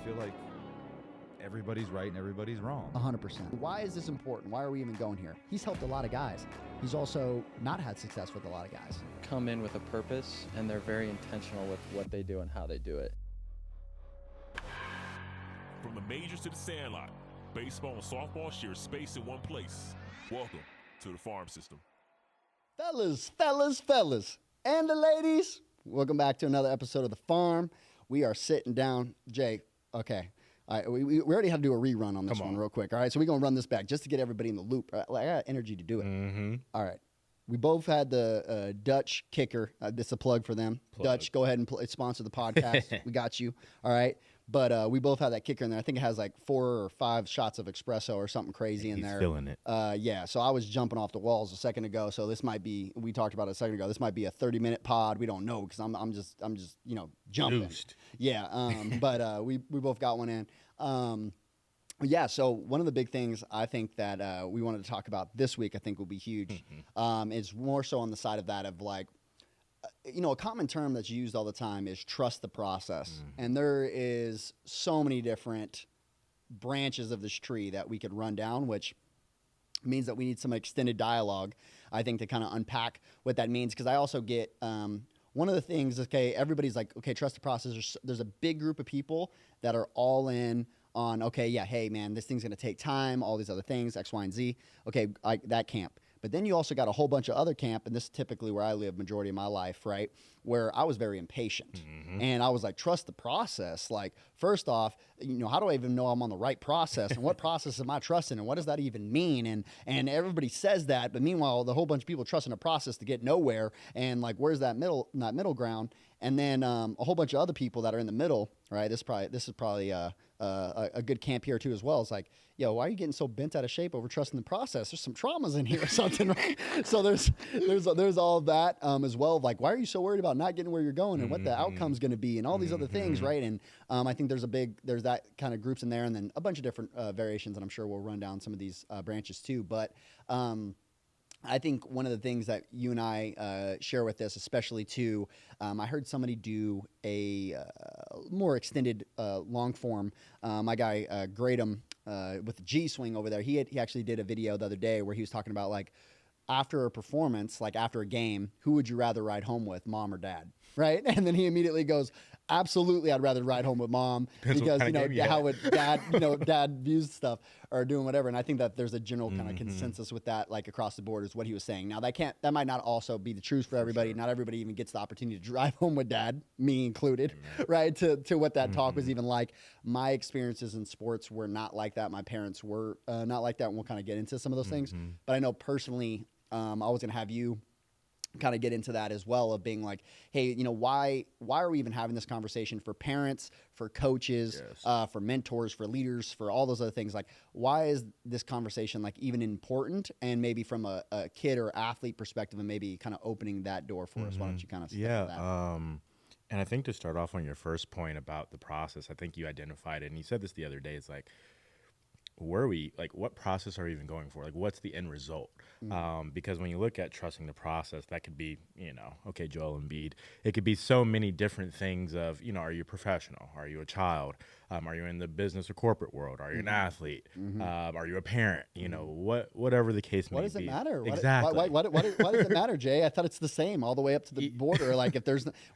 feel like everybody's right and everybody's wrong. 100%. Why is this important? Why are we even going here? He's helped a lot of guys. He's also not had success with a lot of guys. Come in with a purpose, and they're very intentional with what they do and how they do it. From the majors to the sandlot, baseball and softball share space in one place. Welcome to the farm system. Fellas, and the ladies, welcome back to another episode of The Farm. We are sitting down. Jay, okay. All right, we already had to do a rerun on this one real quick. All right, so we're going to run this back just to get everybody in the loop. I got energy to do it. Mm-hmm. All right. We both had the Dutch kicker. This is a plug for them. Dutch, go ahead and sponsor the podcast. We got you. All right. But we both had that kicker in there. I think it has like 4 or 5 shots of espresso or something crazy in there. He's feeling it. Yeah. So I was jumping off the walls a second ago. So this might be. We talked about it a second ago. This might be a 30-minute pod. We don't know because I'm just jumping. Juiced. Yeah. But we both got one in. Yeah, so one of the big things I think that we wanted to talk about this week, I think will be huge, is more so on the side of that of like, a common term that's used all the time is trust the process. And there is so many different branches of this tree that we could run down, which means that we need some extended dialogue, I think, to kind of unpack what that means. Because I also get one of the things, okay, everybody's like, okay, trust the process. There's a big group of people that are all in on, okay, yeah, hey, man, this thing's going to take time, all these other things, X, Y, and Z. Okay, that camp. But then you also got a whole bunch of other camp, and this is typically where I live majority of my life, right, where I was very impatient. And I was like, trust the process. Like, first off, how do I even know I'm on the right process? And what process am I trusting? And what does that even mean? And everybody says that, but meanwhile, the whole bunch of people trusting a process to get nowhere. And, like, where's that middle ground? And then a whole bunch of other people that are in the middle, right? This is probably a good camp here too as well. It's like, yo, why are you getting so bent out of shape over trusting the process? There's some traumas in here or something, right? So there's all of that as well. Like, why are you so worried about not getting where you're going and what the outcome's going to be and all these other things, right? And I think there's that kind of groups in there, and then a bunch of different variations, and I'm sure we'll run down some of these branches too. But I think one of the things that you and I share with this, especially too, I heard somebody do a more extended long form. My guy Gradum with the G swing over there, he actually did a video the other day where he was talking about, like, after a performance, like after a game, who would you rather ride home with, mom or dad? Right? And then he immediately goes, absolutely, I'd rather ride home with mom because, how would dad, dad views stuff or doing whatever. And I think that there's a general kind of consensus with that, like across the board, is what he was saying. Now that might not also be the truth for everybody. Sure. Not everybody even gets the opportunity to drive home with dad, me included, right? To what that talk was even like. My experiences in sports were not like that. My parents were not like that. And we'll kind of get into some of those things. But I know personally, I was going to have you kind of get into that as well, of being like, hey, why are we even having this conversation for parents, for coaches, for mentors, for leaders, for all those other things? Like, why is this conversation like even important? And maybe from a kid or athlete perspective, and maybe kind of opening that door for us. Why don't you kind of start with that? And I think to start off on your first point about the process, I think you identified it, and you said this the other day. It's like, what process are we even going for? Like, what's the end result? Because when you look at trusting the process, that could be, okay, Joel Embiid. It could be so many different things of, are you a professional? Are you a child? Are you in the business or corporate world? Are you an athlete? Are you a parent? Whatever the case may be. What does it matter? Exactly. Why does it matter, Jay? I thought it's the same all the way up to the border. Like, if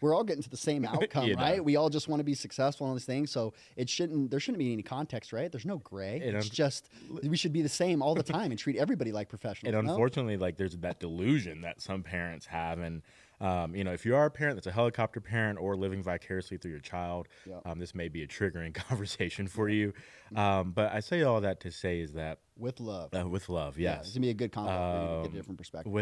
we're all getting to the same outcome, right? We all just want to be successful in this thing. So there shouldn't be any context, right? There's no gray. It's just, we should be the same all the time and treat everybody like professionals. And unfortunately, like, there's that delusion that some parents have. And, if you are a parent that's a helicopter parent or living vicariously through your child, this may be a triggering conversation for you. But I say all that to say is that with love, yes. Yeah, it's going to be a good convo. Get a different perspective.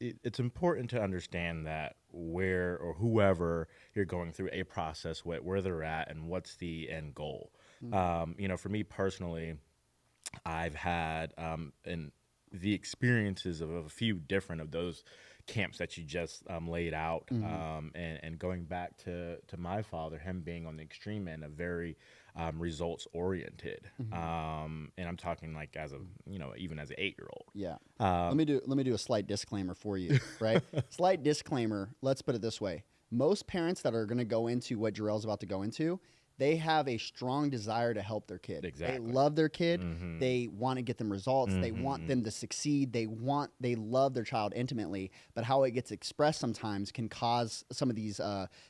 It's important to understand that where or whoever you're going through a process with, where they're at and what's the end goal. For me personally, I've had the experiences of a few different of those camps that you just laid out, and going back to my father, him being on the extreme end, a very results oriented, and I'm talking like as a even as an 8-year-old. Yeah. Let me do a slight disclaimer for you, right? Slight disclaimer. Let's put it this way: most parents that are going to go into what Jurell's about to go into, they have a strong desire to help their kid. Exactly. They love their kid. Mhm. They want to get them results. They want them to succeed. They love their child intimately, but how it gets expressed sometimes can cause some of these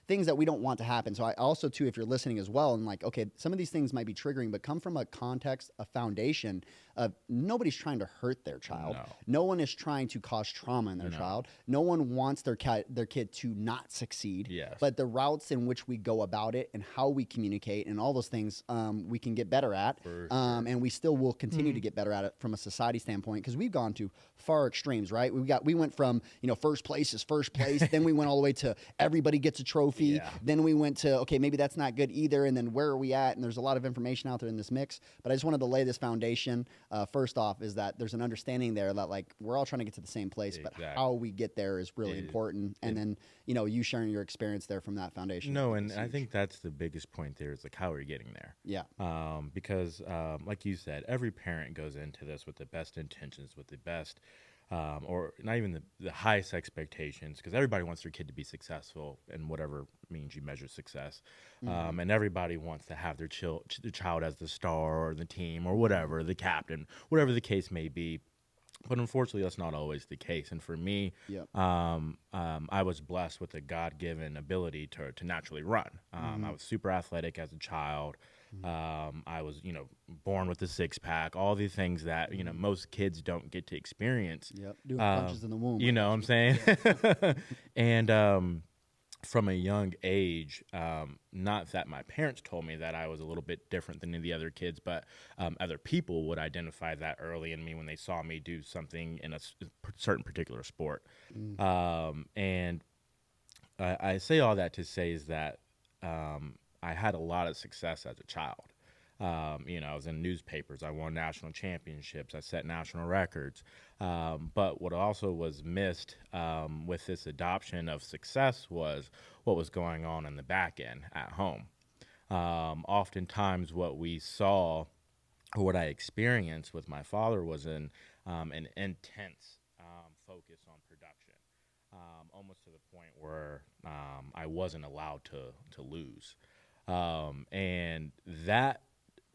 things that we don't want to happen. So I also, too, if you're listening as well, and like, okay, some of these things might be triggering, but come from a context, a foundation of nobody's trying to hurt their child. No one is trying to cause trauma in their child. No one wants their kid to not succeed. Yes. But the routes in which we go about it and how we communicate and all those things, we can get better at. And we still will continue to get better at it from a society standpoint, because we've gone to far extremes, right? We went from, first place is first place. Then we went all the way to everybody gets a trophy. Yeah. Then we went to, okay, maybe that's not good either. And then where are we at? And there's a lot of information out there in this mix. But I just wanted to lay this foundation. First off, is that there's an understanding there that, like, we're all trying to get to the same place, but how we get there is really important. And then, you sharing your experience there from that foundation. No, and I think that's the biggest point there is, like, how are you getting there? Yeah. Because, like you said, every parent goes into this with the best intentions, with the best, or not even the highest expectations, because everybody wants their kid to be successful in whatever means you measure success. And everybody wants to have their child as the star or the team or whatever, the captain, whatever the case may be. But unfortunately, that's not always the case. And for me, I was blessed with a God-given ability to naturally run. I was super athletic as a child. I was, born with a six-pack, all these things that, most kids don't get to experience. Yep, doing punches in the womb. You know what I'm saying? Yeah. And from a young age, not that my parents told me that I was a little bit different than the other kids, but other people would identify that early in me when they saw me do something in a certain particular sport. And I say all that to say is that I had a lot of success as a child. I was in newspapers. I won national championships. I set national records. But what also was missed with this adoption of success was what was going on in the back end at home. Oftentimes what we saw, or what I experienced with my father, was an intense focus on production, almost to the point where I wasn't allowed to lose. And that,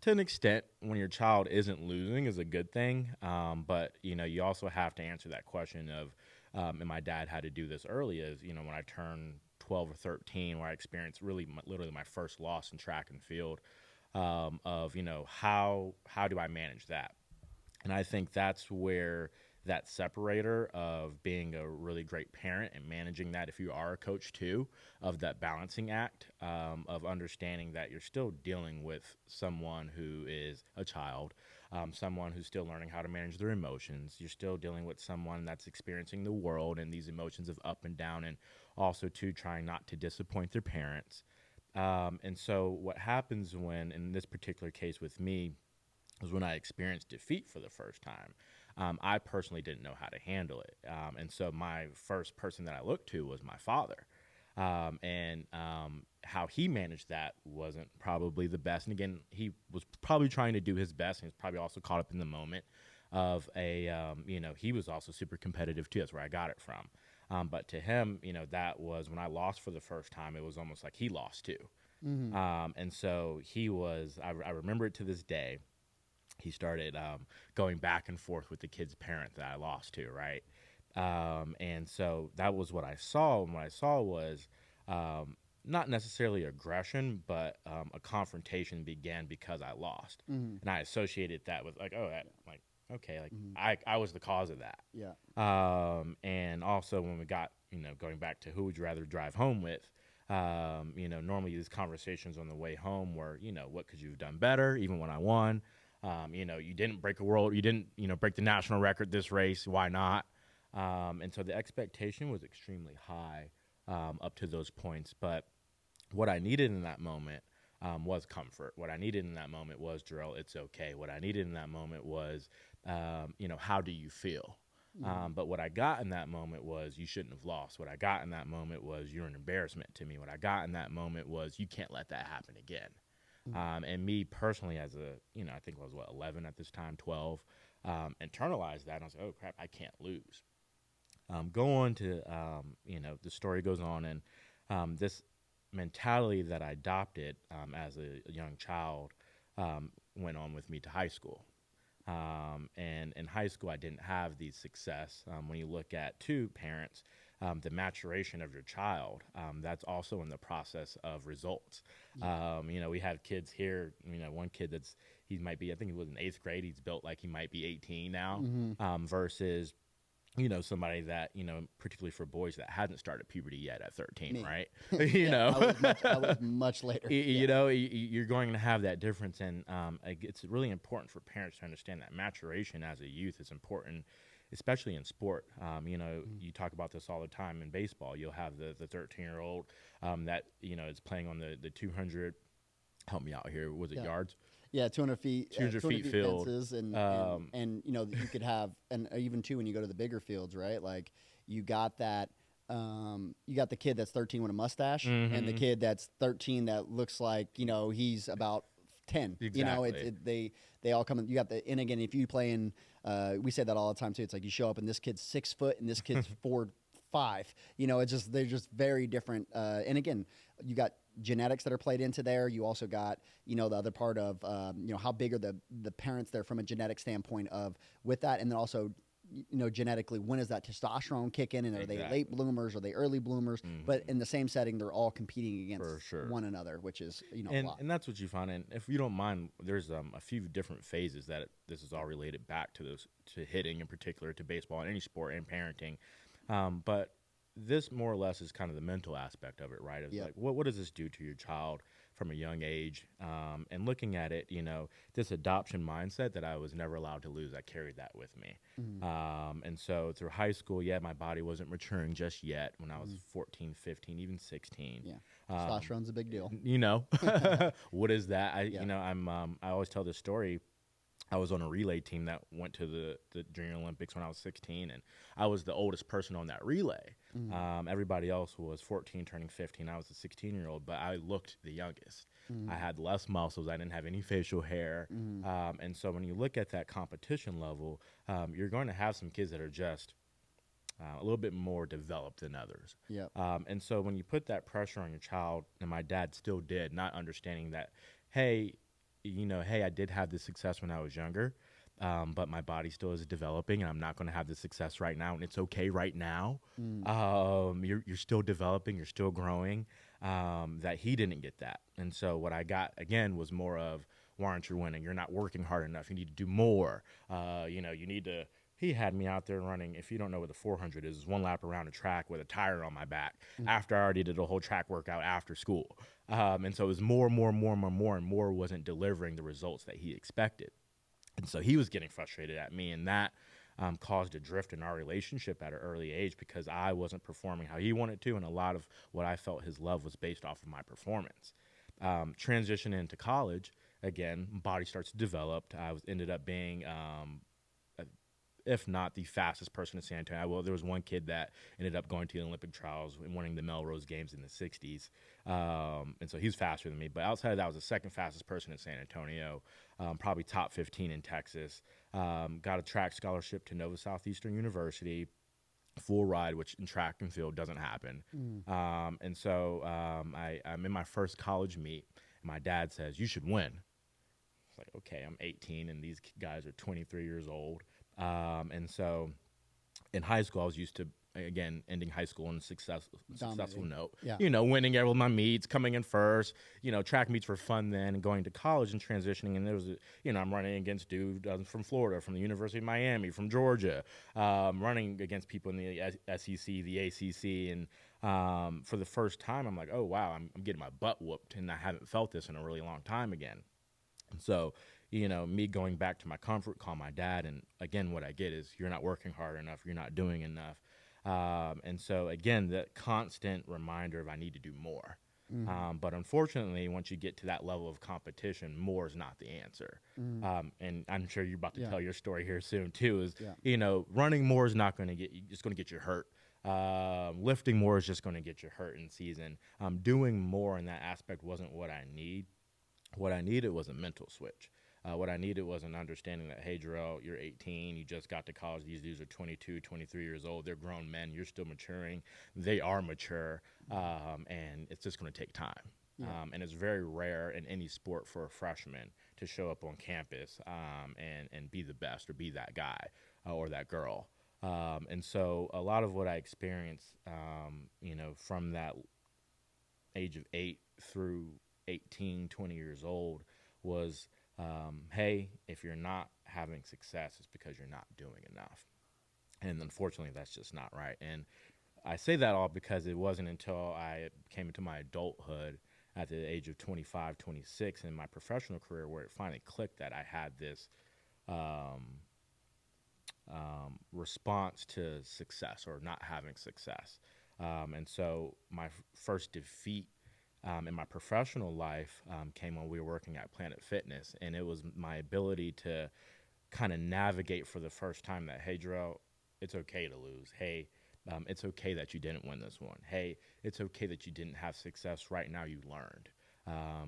to an extent, when your child isn't losing, is a good thing. But, you also have to answer that question of, and my dad had to do this early, is, when I turned 12 or 13, where I experienced literally my first loss in track and field, of, how do I manage that? And I think that's where that separator of being a really great parent and managing that, if you are a coach too, of that balancing act, of understanding that you're still dealing with someone who is a child, someone who's still learning how to manage their emotions. You're still dealing with someone that's experiencing the world and these emotions of up and down, and also too trying not to disappoint their parents. And so what happens when, in this particular case with me, was when I experienced defeat for the first time. I personally didn't know how to handle it. And so my first person that I looked to was my father. And how he managed that wasn't probably the best. And again, he was probably trying to do his best, and he was probably also caught up in the moment of he was also super competitive too. That's where I got it from. But to him, that was when I lost for the first time, it was almost like he lost too. And so he was, I remember it to this day. He started going back and forth with the kid's parent that I lost to, right? And so that was what I saw. And what I saw was not necessarily aggression, but a confrontation began because I lost. And I associated that with I was the cause of that. Yeah. And also when we got, going back to who would you rather drive home with, normally these conversations on the way home were, what could you have done better, even when I won? You didn't break you didn't, break the national record this race. Why not? And so the expectation was extremely high up to those points. But what I needed in that moment was comfort. What I needed in that moment was, Jurell, it's okay. What I needed in that moment was, how do you feel? But what I got in that moment was, you shouldn't have lost. What I got in that moment was, you're an embarrassment to me. What I got in that moment was, you can't let that happen again. And me personally, as I think I was 11 at this time, 12, internalized that. And I was like, oh crap, I can't lose. Go on to, the story goes on, and this mentality that I adopted as a young child went on with me to high school. And in high school, I didn't have the success. When you look at two parents, the maturation of your child, that's also in the process of results. We have kids here, one kid he might be, I think he was in 8th grade. He's built like he might be 18 now, versus somebody that, particularly for boys that hasn't started puberty yet at 13, Me. right? I was much later. You're going to have that difference. And it's really important for parents to understand that maturation as a youth is important, especially in sport. You talk about this all the time in baseball. You'll have the 13-year-old that, is playing on the 200, help me out here, was it yards? Yeah, 200 feet. 200 feet field. Fences and you could have, and even too when you go to the bigger fields, right? Like you got that, you got the kid that's 13 with a mustache, and the kid that's 13 that looks like he's about 10. Exactly. They all come in. You got and again, if you play in, we say that all the time too. It's like you show up and this kid's 6 foot and this kid's 4'5". They're just very different. And again, you got genetics that are played into there. You also got, the other part of, how big are the parents there from a genetic standpoint of with that. And then also, genetically, when does that testosterone kick in? And are they late bloomers? Are they early bloomers? But in the same setting, they're all competing against one another, which is, a lot. And that's what you find. And if you don't mind, there's a few different phases that this is all related back to to hitting in particular, to baseball and any sport and parenting. But this more or less is kind of the mental aspect of it, right? It's like, what does this do to your child from a young age? And looking at it, this adoption mindset that I was never allowed to lose, I carried that with me. And so through high school, my body wasn't maturing just yet when I was 14, 15, even 16. Yeah. Testosterone's a big deal. What is that? I always tell this story. I was on a relay team that went to the Junior Olympics when I was 16, and I was the oldest person on that relay. Everybody else was 14, turning 15. I was a 16-year-old, but I looked the youngest. I had less muscles. I didn't have any facial hair. And so when you look at that competition level, you're going to have some kids that are just a little bit more developed than others. And so when you put that pressure on your child, and my dad still did, not understanding that, hey, I did have this success when I was younger, but my body still is developing, and I'm not going to have this success right now, and it's okay right now. You're still developing, you're still growing. That he didn't get that, and so what I got again was more of, why aren't you winning? You're not working hard enough. You need to do more. You need to. He had me out there running. If you don't know what the 400 is, it's one lap around a track with a tire on my back after I already did a whole track workout after school. And so it was more, and more wasn't delivering the results that he expected. And so he was getting frustrated at me, and that caused a drift in our relationship at an early age because I wasn't performing how he wanted to, and a lot of what I felt his love was based off of my performance. Transition into college, again, body starts to develop. I ended up being if not the fastest person in San Antonio. There was one kid that ended up going to the Olympic trials and winning the Melrose Games in the 60s. And so he's faster than me. But outside of that, I was the second fastest person in San Antonio, probably top 15 in Texas. Got a track scholarship to Nova Southeastern University, full ride, which in track and field doesn't happen. And so I'm in my first college meet, and my dad says, "You should win." It's like, okay, I'm 18, and these guys are 23 years old. And so in high school, I was used to, again, ending high school on a successful note. Winning all my meets, coming in first. Track meets were fun then, and going to college and transitioning. And there was, I'm running against dudes from Florida, from the University of Miami, from Georgia, running against people in the SEC, the ACC. And for the first time, I'm like, oh, wow, I'm getting my butt whooped, and I haven't felt this in a really long time again. And so, me going back to my comfort, call my dad, and again, what I get is, you're not working hard enough, you're not doing enough. And so, again, the constant reminder of I need to do more. But unfortunately, once you get to that level of competition, more is not the answer. And I'm sure you're about to tell your story here soon, too, is, running more is not going to get you, it's going to get you hurt. Lifting more is just going to get you hurt in season. Doing more in that aspect wasn't what I need. What I needed was a mental switch. What I needed was an understanding that, hey, Jurell, you're 18, you just got to college. These dudes are 22, 23 years old. They're grown men. You're still maturing. They are mature, and it's just going to take time. Yeah. And it's very rare in any sport for a freshman to show up on campus and be the best or be that guy or that girl. And so a lot of what I experienced, from that age of 8 through 18, 20 years old was, hey, if you're not having success, it's because you're not doing enough. And unfortunately, that's just not right. And I say that all because it wasn't until I came into my adulthood at the age of 25, 26 in my professional career where it finally clicked that I had this response to success or not having success. And so my first defeat in my professional life came when we were working at Planet Fitness, and it was my ability to kind of navigate for the first time that, hey, Jurell, it's okay to lose. Hey, it's okay that you didn't win this one. Hey, it's okay that you didn't have success right now. You learned.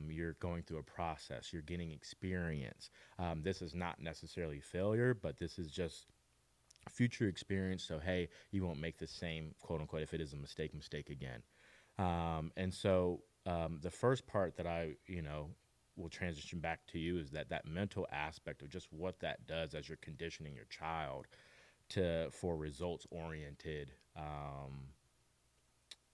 You're going through a process. You're getting experience. This is not necessarily failure, but this is just future experience. So, hey, you won't make the same, quote unquote, if it is a mistake again. And so the first part that I, will transition back to you is that mental aspect of just what that does as you're conditioning your child for results-oriented,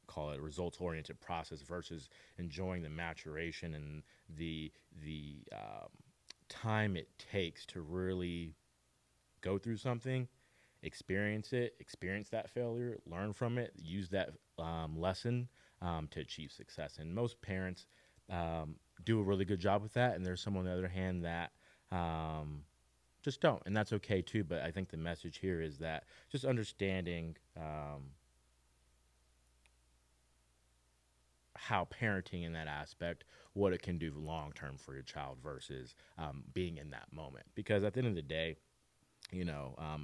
call it results-oriented process versus enjoying the maturation and the time it takes to really go through something, experience that failure, learn from it, use that lesson to achieve success. And most parents do a really good job with that, and there's some on the other hand that just don't, and that's okay too. But I think the message here is that just understanding how parenting in that aspect, what it can do long term for your child versus being in that moment. Because at the end of the day,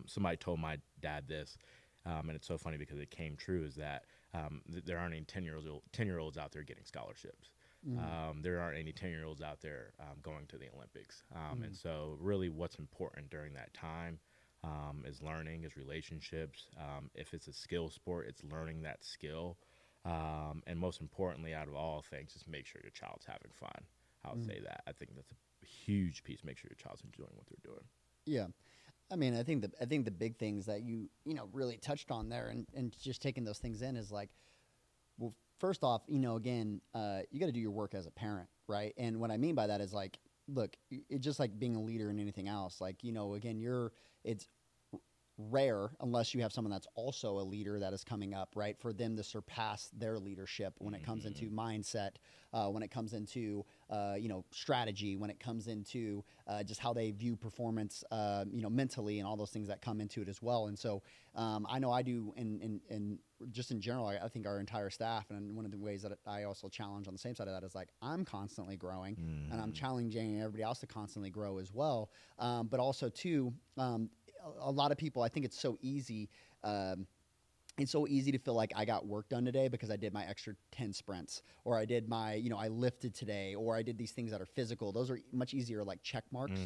somebody told my dad this, and it's so funny because it came true, is that there aren't any 10-year-olds out there getting scholarships. There aren't any 10-year-olds out there going to the Olympics. And so really what's important during that time is learning, is relationships. If it's a skill sport, it's learning that skill. And most importantly, out of all things, just make sure your child's having fun. I would say that. I think that's a huge piece. Make sure your child's enjoying what they're doing. Yeah. I mean, I think the big things that you really touched on there and just taking those things in is like, well, first off, again, you got to do your work as a parent, right? And what I mean by that is like, look, it's just like being a leader in anything else. Like, again, it's rare unless you have someone that's also a leader that is coming up, right? For them to surpass their leadership when it comes into mindset, when it comes into, strategy, when it comes into just how they view performance, mentally and all those things that come into it as well. And so I know I do, and just in general, I think our entire staff, and one of the ways that I also challenge on the same side of that is like, I'm constantly growing and I'm challenging everybody else to constantly grow as well. But also too, a lot of people, I think it's so easy. It's so easy to feel like I got work done today because I did my extra 10 sprints, or I did my, I lifted today, or I did these things that are physical. Those are much easier, like check marks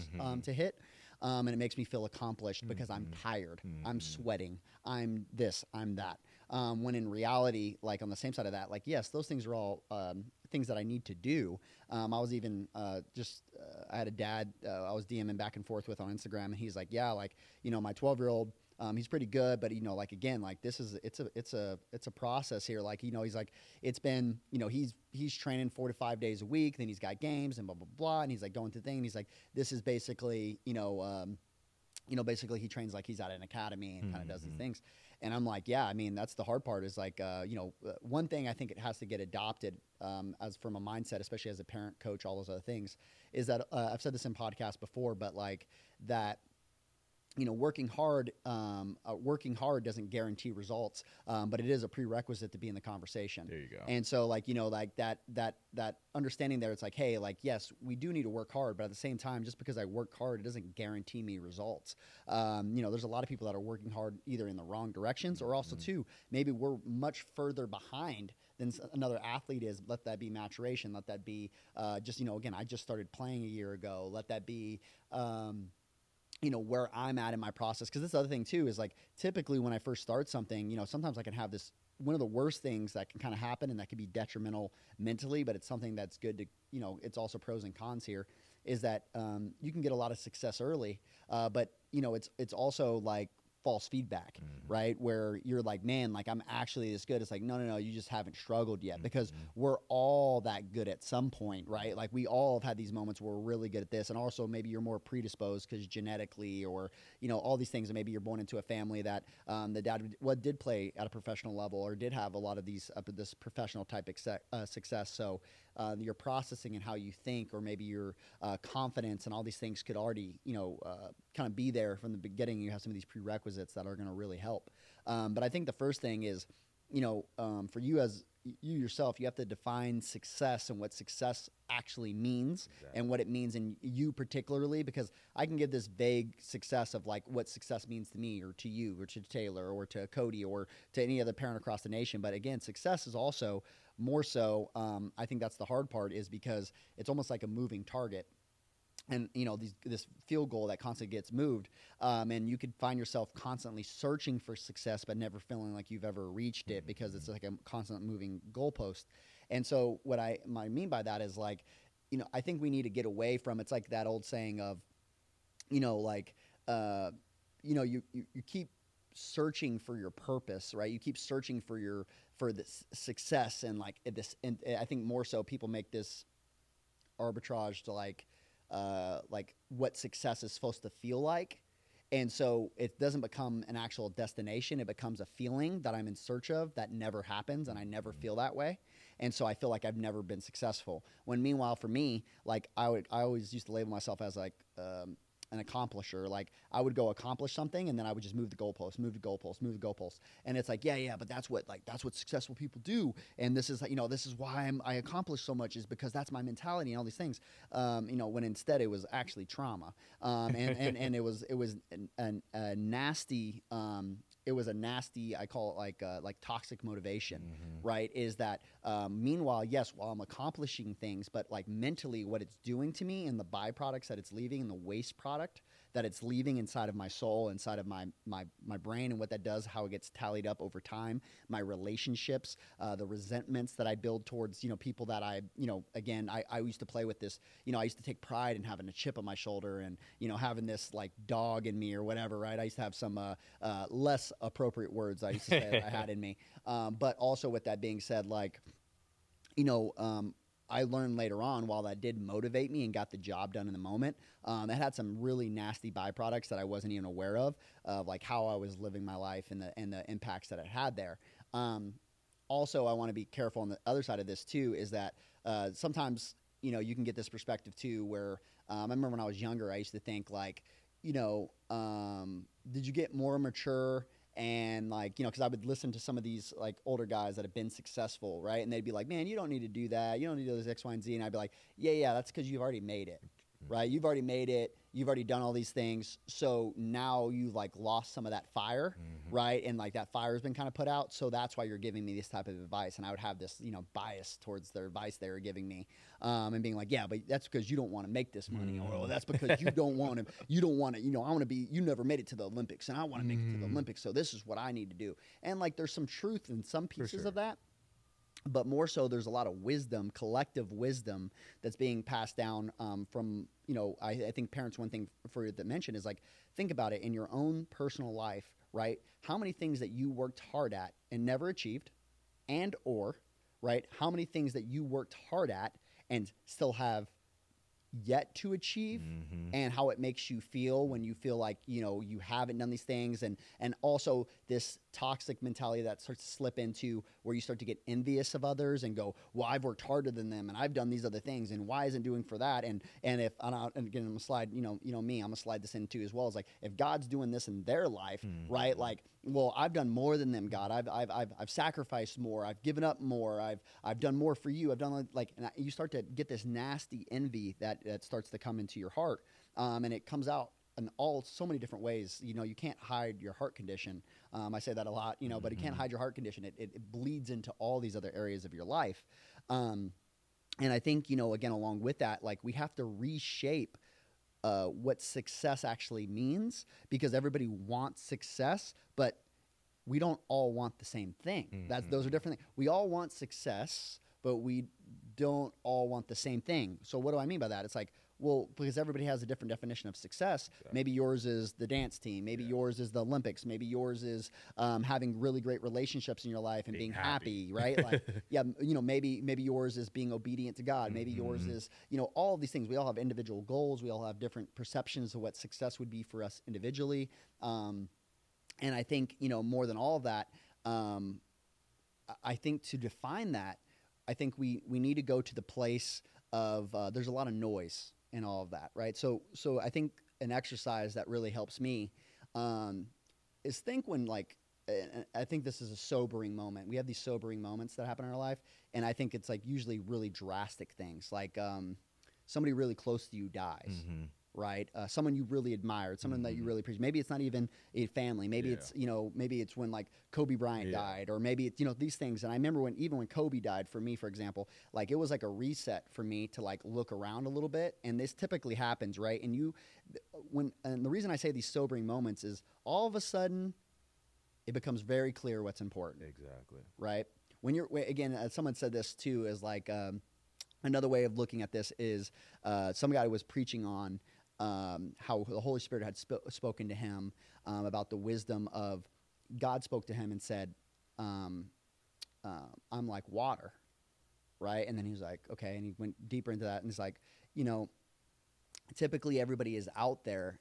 to hit. And it makes me feel accomplished because I'm tired, I'm sweating, I'm this, I'm that. When in reality, like on the same side of that, like, yes, those things are all things that I need to do. I was even I had a dad I was DMing back and forth with on Instagram, and he's like, yeah, like, my 12-year-old, he's pretty good, but like, again, like it's a process here. Like, he's like, it's been, he's training 4 to 5 days a week, then he's got games and blah, blah, blah. And he's like going through things. And he's like, this is basically, basically he trains like he's at an academy and kind of does these things. And I'm like, yeah, I mean, that's the hard part is like, one thing I think it has to get adopted as from a mindset, especially as a parent, coach, all those other things, is that I've said this in podcasts before, but like that, working hard doesn't guarantee results, but it is a prerequisite to be in the conversation. There you go. And so like, like that understanding there, it's like, hey, like, yes, we do need to work hard, but at the same time, just because I work hard, it doesn't guarantee me results. There's a lot of people that are working hard either in the wrong directions or also too, maybe we're much further behind than another athlete is. Let that be maturation. Let that be just, again, I just started playing a year ago. Let that be, where I'm at in my process. Because this other thing too is like typically when I first start something, sometimes I can have this, one of the worst things that can kind of happen and that can be detrimental mentally, but it's something that's good to, it's also pros and cons here, is that you can get a lot of success early, but it's also like false feedback, right? Where you're like, man, like I'm actually this good. It's like, no, you just haven't struggled yet, because we're all that good at some point, right? Like we all have had these moments where we're really good at this. And also maybe you're more predisposed because genetically, or, all these things, and maybe you're born into a family that the dad did play at a professional level or did have a lot of these, this professional type success. So your processing and how you think, or maybe your confidence and all these things could already, kind of be there from the beginning. You have some of these prerequisites that are going to really help. But I think the first thing is, for you as you yourself, you have to define success and what success actually means, and what it means in you particularly, because I can give this vague success of like what success means to me or to you or to Taylor or to Cody or to any other parent across the nation. But again, success is also more so, I think that's the hard part, is because it's almost like a moving target. And, this field goal that constantly gets moved. And you could find yourself constantly searching for success, but never feeling like you've ever reached it, because it's like a constant moving goalpost. And so what I mean by that is like, I think we need to get away from, it's like that old saying of, you keep searching for your purpose, right? You keep searching for this success, and like this, and I think more so people make this arbitrage to like what success is supposed to feel like. And so it doesn't become an actual destination. It becomes a feeling that I'm in search of that never happens, and I never feel that way. And so I feel like I've never been successful. When meanwhile for me, like I always used to label myself as like an accomplisher. Like I would go accomplish something, and then I would just move the goalpost. And it's like, yeah, but that's what successful people do. And this is, this is why I accomplish so much, is because that's my mentality and all these things. When instead it was actually trauma. And it was a nasty, I call it like toxic motivation, right? Is that, meanwhile, yes, while I'm accomplishing things, but like mentally what it's doing to me and the byproducts that it's leaving, and the waste product that it's leaving inside of my soul, inside of my brain, and what that does, how it gets tallied up over time, my relationships, the resentments that I build towards, people that I used to play with this, I used to take pride in having a chip on my shoulder, and, having this like dog in me or whatever, right? I used to have some less appropriate words I used to say that I had in me. But also with that being said, like, I learned later on, while that did motivate me and got the job done in the moment, it had some really nasty byproducts that I wasn't even aware of like how I was living my life and the impacts that it had there. Also, I want to be careful on the other side of this too, is that sometimes, you can get this perspective too, where I remember when I was younger, I used to think like, did you get more mature? And like, because I would listen to some of these like older guys that have been successful, right? And they'd be like, man, you don't need to do that. You don't need to do this X, Y, and Z. And I'd be like, yeah, that's because you've already made it, right? You've already made it. You've already done all these things. So now you've like lost some of that fire, right? And like that fire has been kind of put out. So that's why you're giving me this type of advice. And I would have this, bias towards their advice they were giving me, and being like, yeah, but that's because you don't want to make this money, or that's because you don't want to, I want to be, you never made it to the Olympics, and I want to make it to the Olympics. So this is what I need to do. And like, there's some truth in some pieces of that. But more so, there's a lot of wisdom, collective wisdom, that's being passed down from, I think parents, one thing for you to mention is like, think about it in your own personal life, right? How many things that you worked hard at and never achieved, right? How many things that you worked hard at and still have yet to achieve, and how it makes you feel when you feel like, you haven't done these things. And also this toxic mentality that starts to slip into where you start to get envious of others and go, well, I've worked harder than them, and I've done these other things, and why isn't doing for that? And if, and again, I'm gonna slide, me, I'm gonna slide this in too as well. It's like, if God's doing this in their life, right? Like, well, I've done more than them, God. I've sacrificed more. I've given up more. I've done more for you. I've done like, and you start to get this nasty envy that starts to come into your heart, and it comes out in so many different ways. You can't hide your heart condition. I say that a lot, but you can't hide your heart condition. It bleeds into all these other areas of your life. And I think, again, along with that, like we have to reshape what success actually means, because everybody wants success, but we don't all want the same thing. Those are different things. We all want success, but we don't all want the same thing. So what do I mean by that? It's like, well, because everybody has a different definition of success. Exactly. Maybe yours is the dance team. Maybe yours is the Olympics. Maybe yours is having really great relationships in your life and being happy, right? Like, maybe yours is being obedient to God. Maybe yours is, all of these things. We all have individual goals. We all have different perceptions of what success would be for us individually. And I think, more than all of that, I think to define that, I think we need to go to the place of there's a lot of noise in all of that, right? So I think an exercise that really helps me is think when, like, I think this is a sobering moment. We have these sobering moments that happen in our life, and I think it's like usually really drastic things, like somebody really close to you dies. Right? Someone you really admired, someone that you really appreciate. Maybe it's not even a family. Maybe it's, maybe it's when like Kobe Bryant died, or maybe it's, these things. And I remember even when Kobe died, for me, for example, like it was like a reset for me to like look around a little bit. And this typically happens, right? And the reason I say these sobering moments is all of a sudden it becomes very clear what's important. Exactly. Right? Again, someone said this too, is like, another way of looking at this is some guy was preaching on how the Holy Spirit had spoken to him about the wisdom of God. Spoke to him and said, I'm like water, right? And then he was like, okay, and he went deeper into that, and he's like, typically everybody is out there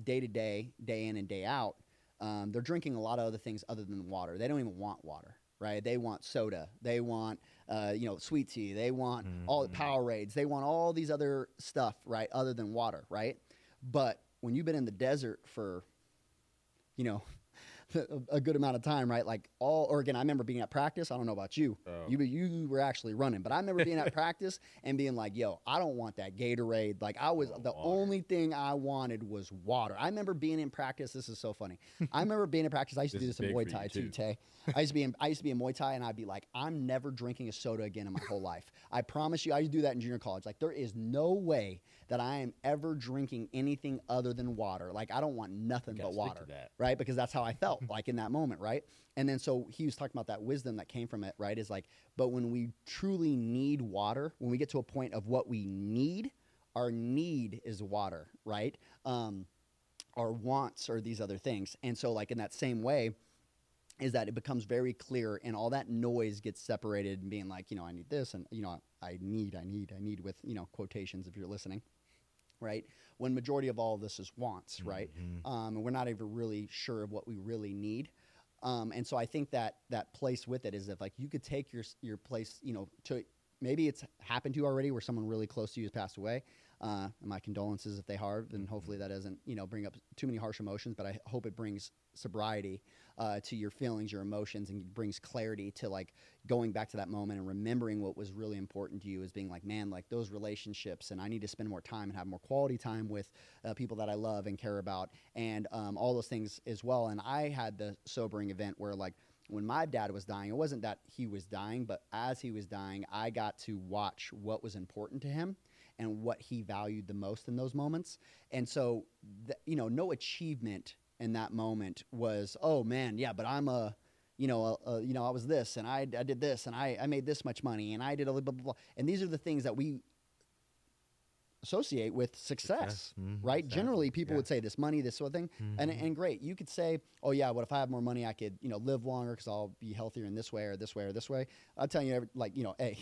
day to day, day in and day out. They're drinking a lot of other things other than water. They don't even want water. Right? They want soda. They want, sweet tea. They want all Powerades. They want all these other stuff, right? Other than water, right? But when you've been in the desert for, a good amount of time, right? Like again, I remember being at practice. I don't know about you. Oh. You were actually running, but I remember being at practice and being like, yo, I don't want that Gatorade. Like only thing I wanted was water. I remember being in practice. This is so funny. I remember being in practice. I used to do this in Muay Thai too, Tay. I used to be in Muay Thai, and I'd be like, I'm never drinking a soda again in my whole life. I promise you. I used to do that in junior college. Like, there is no way that I am ever drinking anything other than water. Like, I don't want nothing but water, right? Because that's how I felt like in that moment, right? And then so he was talking about that wisdom that came from it, right? Is like, but when we truly need water, when we get to a point of what we need, our need is water, right? Our wants are these other things. And so, like, in that same way, is that it becomes very clear, and all that noise gets separated, and being like, I need this, and I need with quotations if you're listening, right? When majority of all of this is wants, right? And we're not even really sure of what we really need. And so I think that place with it is if, like, you could take your place, to maybe it's happened to you already where someone really close to you has passed away. My condolences if they have, and hopefully that doesn't, bring up too many harsh emotions, but I hope it brings sobriety to your feelings, your emotions, and brings clarity to, like, going back to that moment and remembering what was really important to you, as being like, man, like, those relationships, and I need to spend more time and have more quality time with people that I love and care about, and all those things as well. And I had the sobering event where, like, when my dad was dying, it wasn't that he was dying, but as he was dying, I got to watch what was important to him and what he valued the most in those moments. And so, no achievement in that moment was, oh man, yeah, but I'm I was this, and I did this, and I made this much money, and I did a blah, blah, blah. And these are the things that we associate with success, right? Exactly. Generally, people would say this money, this sort of thing. And great. You could say, oh yeah, what if I have more money, I could, live longer because I'll be healthier in this way or this way or this way. I'll tell you, hey,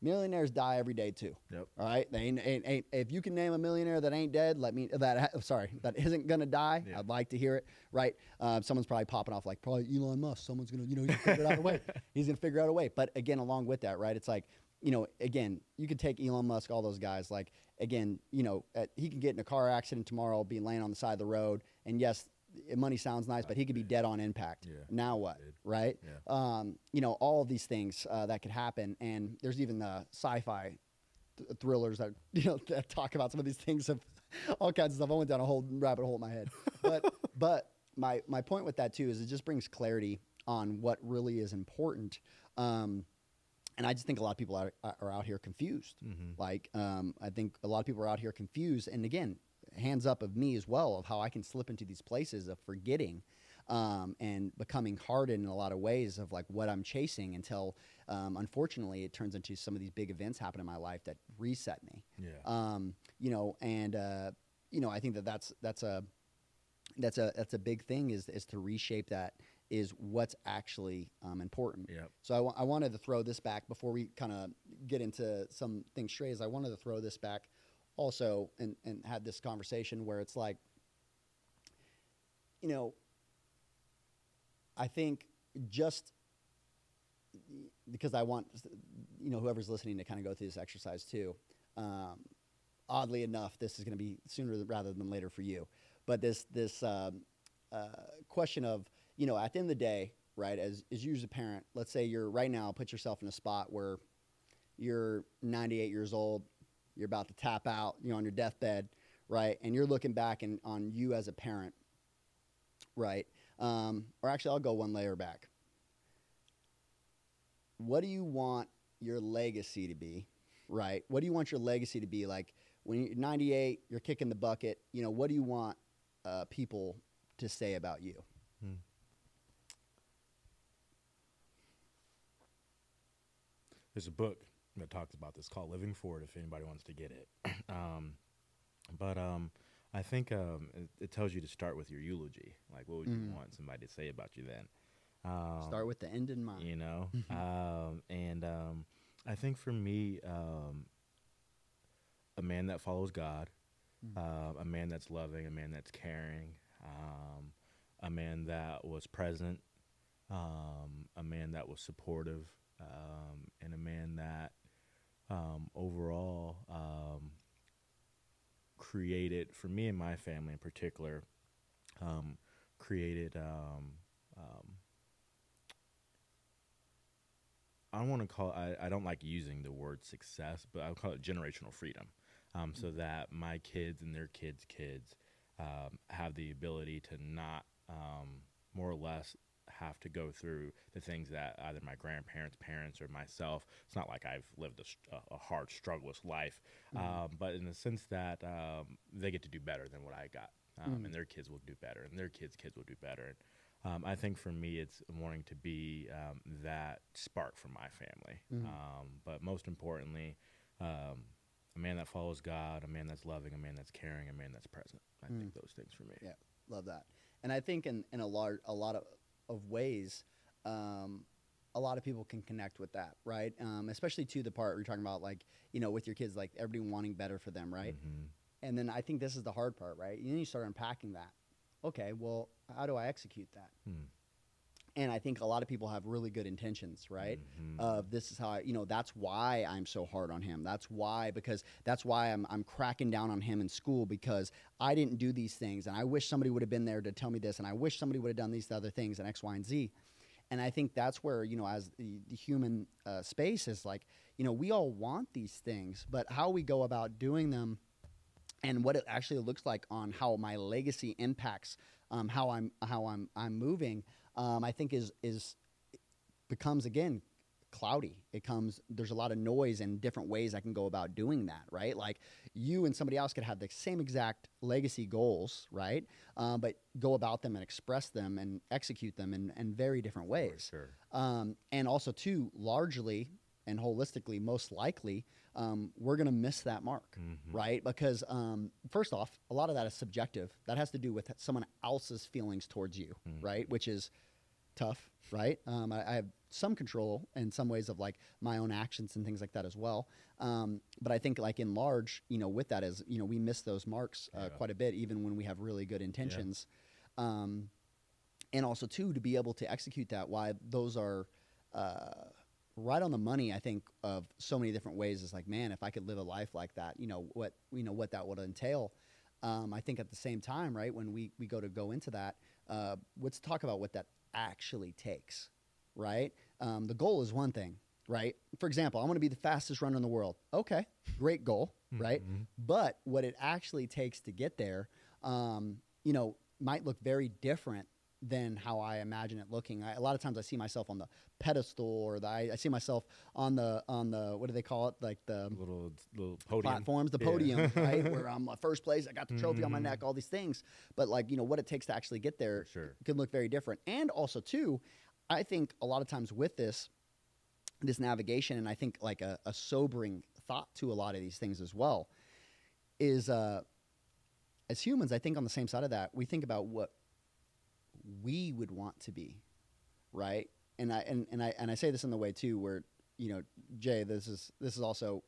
millionaires die every day too. Yep. All right. They ain't, if you can name a millionaire that ain't dead, that isn't gonna die. Yeah. I'd like to hear it. Right. Someone's probably popping off, like, probably Elon Musk. Someone's gonna, he's figure out a way. He's gonna figure out a way. But again, along with that, right? It's like, again, you could take Elon Musk, all those guys, like, again, he can get in a car accident tomorrow, be laying on the side of the road, and yes, money sounds nice, but he could be dead on impact. Yeah. Now what, right? Yeah. All of these things that could happen, and there's even the sci-fi thrillers that that talk about some of these things of all kinds of stuff. I went down a whole rabbit hole in my head, but my point with that too is it just brings clarity on what really is important. And I just think a lot of people are out here confused. Like, I think a lot of people are out here confused. And again, hands up of me as well of how I can slip into these places of forgetting and becoming hardened in a lot of ways of like what I'm chasing until, unfortunately, it turns into some of these big events happen in my life that reset me. Yeah. I think that's a big thing is to reshape that. Is what's actually important. Yep. So I wanted to throw this back before we kind of get into some things straight. Is I wanted to throw this back also and had this conversation where it's like, I think just because I want, whoever's listening to kind of go through this exercise too. Oddly enough, this is going to be sooner rather than later for you. But this question of, at the end of the day, right, as you as a parent, let's say you're right now, put yourself in a spot where you're 98 years old, you're about to tap out, you're on your deathbed, right, and you're looking back on you as a parent, right, or actually I'll go one layer back. What do you want your legacy to be, right? What do you want your legacy to be? Like when you're 98, you're kicking the bucket, what do you want people to say about you? There's a book that talks about this called Living Forward if anybody wants to get it. I think it tells you to start with your eulogy. Like, what would you want somebody to say about you then? Start with the end in mind. I think for me, a man that follows God, a man that's loving, a man that's caring, a man that was present, a man that was supportive, and a man that overall created, for me and my family in particular, created, I want to call I don't like using the word success, but I'll call it generational freedom, so that my kids and their kids' kids have the ability to not more or less have to go through the things that either my grandparents, parents, or myself. It's not like I've lived a hard, struggless life, but in the sense that they get to do better than what I got, and their kids will do better, and their kids' kids will do better. And I think for me, it's wanting to be that spark for my family, but most importantly, a man that follows God, a man that's loving, a man that's caring, a man that's present. I think those things for me. Yeah, love that. And I think in a lot of ways, a lot of people can connect with that, right? Especially to the part where you're talking about, like, with your kids, like everybody wanting better for them, right? And then I think this is the hard part, right? And then you start unpacking that. Okay, well, how do I execute that? And I think a lot of people have really good intentions, right? Of this is how that's why I'm so hard on him. That's why I'm cracking down on him in school because I didn't do these things, and I wish somebody would have been there to tell me this, and I wish somebody would have done these other things and X, Y, and Z. And I think that's where as the human space is like, we all want these things, but how we go about doing them and what it actually looks like on how my legacy impacts how I'm moving. I think is becomes again cloudy. There's a lot of noise and different ways I can go about doing that, right? Like you and somebody else could have the same exact legacy goals, right? But go about them and express them and execute them in very different ways. For sure. And also too, largely and holistically, most likely, we're going to miss that mark, right? Because first off, a lot of that is subjective. That has to do with someone else's feelings towards you, right? Which is tough, right? I have some control in some ways of like my own actions and things like that as well. But I think like in large, with that is, we miss those marks quite a bit, even when we have really good intentions. And also too, to be able to execute that, why those are right on the money, I think, of so many different ways is like, man, if I could live a life like that, what that would entail. I think at the same time, right, when we go into that, let's talk about what that actually takes, right? The goal is one thing. right? For example, I want to be the fastest runner in the world. Okay, great goal, right? But what it actually takes to get there, might look very different than how I imagine it looking. A lot of times I see myself on the pedestal, or I see myself on the what do they call it, like the little podium platforms, the podium, right, where I'm first place, I got the trophy on my neck, all these things. But like, what it takes to actually get there can look very different. And also too, I think a lot of times with this navigation, and I think like a sobering thought to a lot of these things as well, is as humans, I think on the same side of that, we think about what we would want to be, right? And I say this in the way too, where Jay, this is also,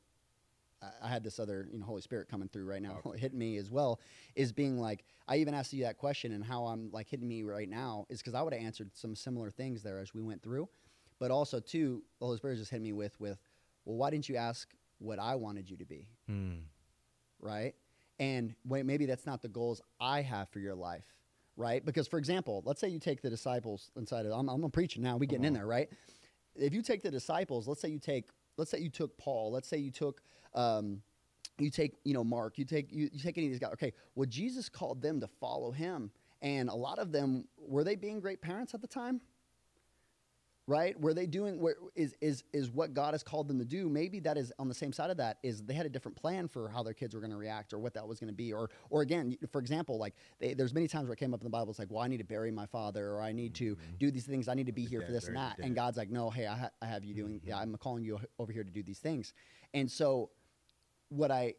I had this other Holy Spirit coming through right now, hitting me as well, is being like, I even asked you that question, and how I'm like hitting me right now is because I would have answered some similar things there as we went through, but also too, the Holy Spirit just hit me with, well, why didn't you ask what I wanted you to be, right? And maybe that's not the goals I have for your life. Right? Because, for example, let's say you take the disciples inside of, I'm preaching now, we getting in there, right? If you take the disciples, let's say you took Paul, let's say you took, you take, Mark, you take any of these guys. Okay, well, Jesus called them to follow him. And a lot of them, were they being great parents at the time? Right? Were they doing, is what God has called them to do? Maybe that is on the same side of that, is they had a different plan for how their kids were going to react, or what that was going to be. Or again, for example, like there's many times where it came up in the Bible, it's like, well, I need to bury my father, or I need to do these things. I need to be here for this and that. And God's like, no, hey, I have you doing, I'm calling you over here to do these things. And so what I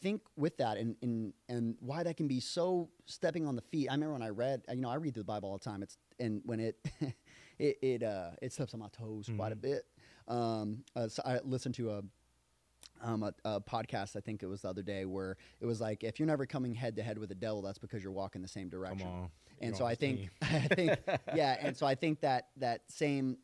think with that, and why that can be so stepping on the feet. I remember when I read, I read through the Bible all the time. When it it steps on my toes quite a bit. So I listened to a podcast, I think it was the other day, where it was like, if you're never coming head to head with the devil, that's because you're walking the same direction. Come on. And so I think, and so I think that same,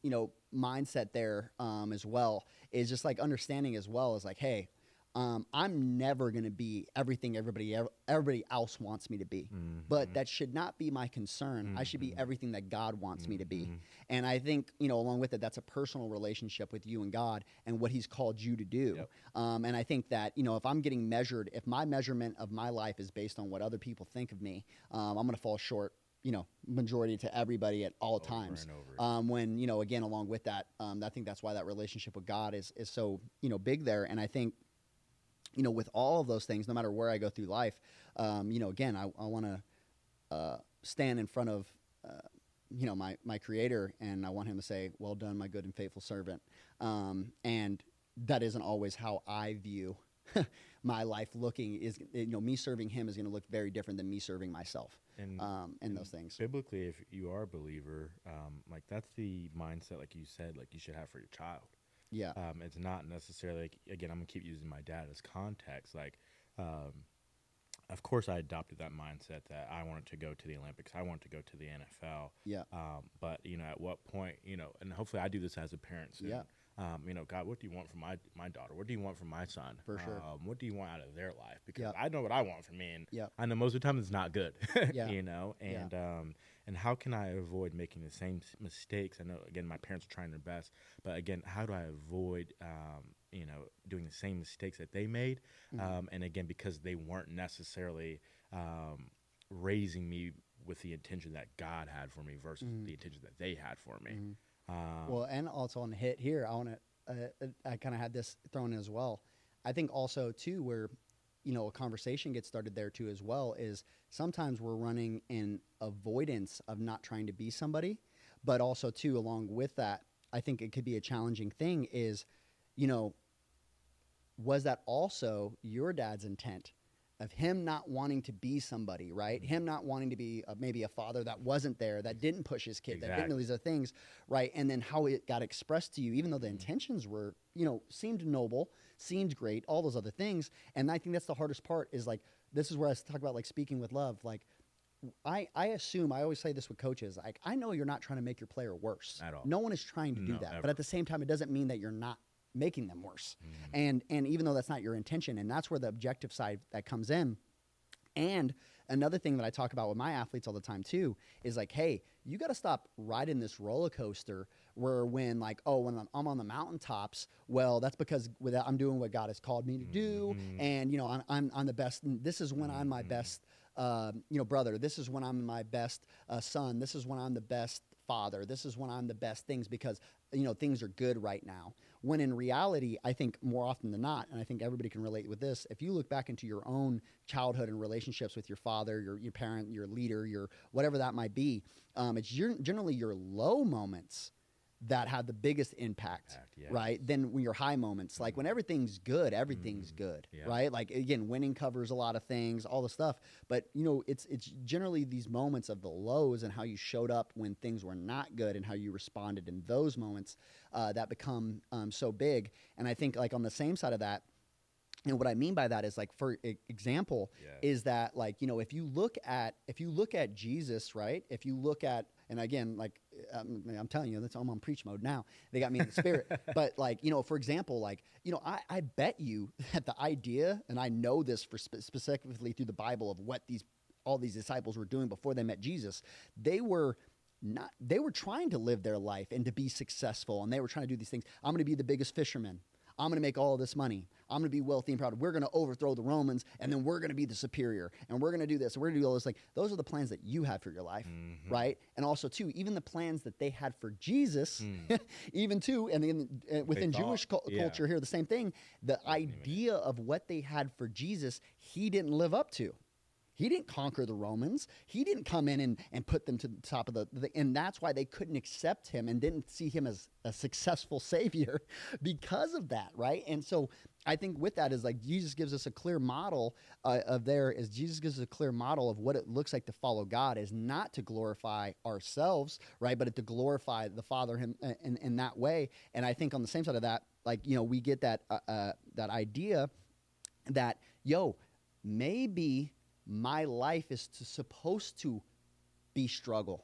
mindset there as well is just like understanding as well, is like, hey, I'm never going to be everything everybody else wants me to be, but that should not be my concern. I should be everything that God wants me to be. And I think, along with it, that's a personal relationship with you and God and what he's called you to do. Yep. And I think that, if I'm getting measured, if my measurement of my life is based on what other people think of me, I'm going to fall short, majority to everybody at all times. When, again, along with that, I think that's why that relationship with God is so, big there. And I think, with all of those things, no matter where I go through life, again, I want to stand in front of, my Creator, and I want him to say, well done, my good and faithful servant. And that isn't always how I view my life looking. Is me serving him is going to look very different than me serving myself, and those things. Biblically, if you are a believer, like that's the mindset, like you said, like you should have for your child. Yeah. It's not necessarily, like, again, I'm going to keep using my dad as context. Like, of course, I adopted that mindset that I wanted to go to the Olympics. I wanted to go to the NFL. Yeah. But, at what point, and hopefully I do this as a parent soon. Yeah. God, what do you want from my daughter? What do you want from my son? For sure. What do you want out of their life? Because I know what I want from me, and Yeah. I know most of the time it's not good, Yeah. and how can I avoid making the same mistakes? I know, again, my parents are trying their best, but again, how do I avoid, doing the same mistakes that they made? And again, because they weren't necessarily raising me with the intention that God had for me versus the intention that they had for me. Well, and also on the hit here, I want to, I kind of had this thrown in as well. I think also too, where, a conversation gets started there too as well, is sometimes we're running in avoidance of not trying to be somebody, but also too, along with that, I think it could be a challenging thing is, was that also your dad's intent of him not wanting to be somebody, right? Him not wanting to be maybe a father that wasn't there, that didn't push his kid, that didn't do these other things, right? And then how it got expressed to you, even though the intentions were, seemed noble, seemed great, all those other things. And I think that's the hardest part is like, this is where I talk about like speaking with love. Like I assume, I always say this with coaches, like I know you're not trying to make your player worse. At all. No one is trying to do that. Ever. But at the same time, it doesn't mean that you're not making them worse. And even though that's not your intention, and that's where the objective side that comes in, and another thing that I talk about with my athletes all the time too is like, hey, you got to stop riding this roller coaster where when like, oh, when I'm on the mountaintops, well, that's because I'm doing what God has called me to do, and you know, I'm the best. And this is when I'm my best, you know, brother. This is when I'm my best son. This is when I'm the best father. This is when I'm the best things because, you know, things are good right now. When in reality, I think more often than not, and I think everybody can relate with this, if you look back into your own childhood and relationships with your father, your parent, your leader, your whatever that might be, it's generally your low moments that have the biggest impact, yes. right? Than when your high moments. Like when everything's good, everything's good, Yeah. right? Like again, winning covers a lot of things, all the stuff. But you know, it's generally these moments of the lows and how you showed up when things were not good and how you responded in those moments that become so big. And I think like on the same side of that, and what I mean by that is like, for example, is that like, you know, if you look at Jesus, right? If you look at, and again, like I'm telling you, I'm on preach mode now. They got me in the spirit. But like, you know, for example, like, you know, I bet you that the idea, and I know this for specifically through the Bible of what all these disciples were doing before they met Jesus, they were trying to live their life and to be successful, and they were trying to do these things. I'm going to be the biggest fisherman. I'm going to make all this money. I'm going to be wealthy and proud. We're going to overthrow the Romans, and then we're going to be the superior, and we're going to do this, and we're going to do all this. Like, those are the plans that you have for your life, right? And also, too, even the plans that they had for Jesus, even too, and then within Jewish culture here, the same thing. The idea of what they had for Jesus, he didn't live up to. He didn't conquer the Romans. He didn't come in and put them to the top of and that's why they couldn't accept him and didn't see him as a successful savior because of that, right? And so I think with that is like Jesus gives us a clear model of what it looks like to follow God is not to glorify ourselves, right? But to glorify the Father in that way. And I think on the same side of that, like, you know, we get that idea that, maybe my life is supposed to be struggle.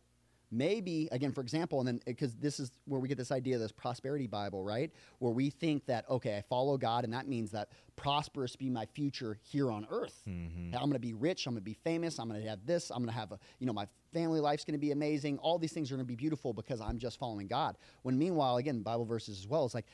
Maybe, again, for example, and then because this is where we get this idea of this prosperity Bible, right? Where we think that, okay, I follow God, and that means that prosperous be my future here on earth. I'm going to be rich. I'm going to be famous. I'm going to have this. I'm going to have my family life's going to be amazing. All these things are going to be beautiful because I'm just following God. When meanwhile, again, Bible verses as well, it's like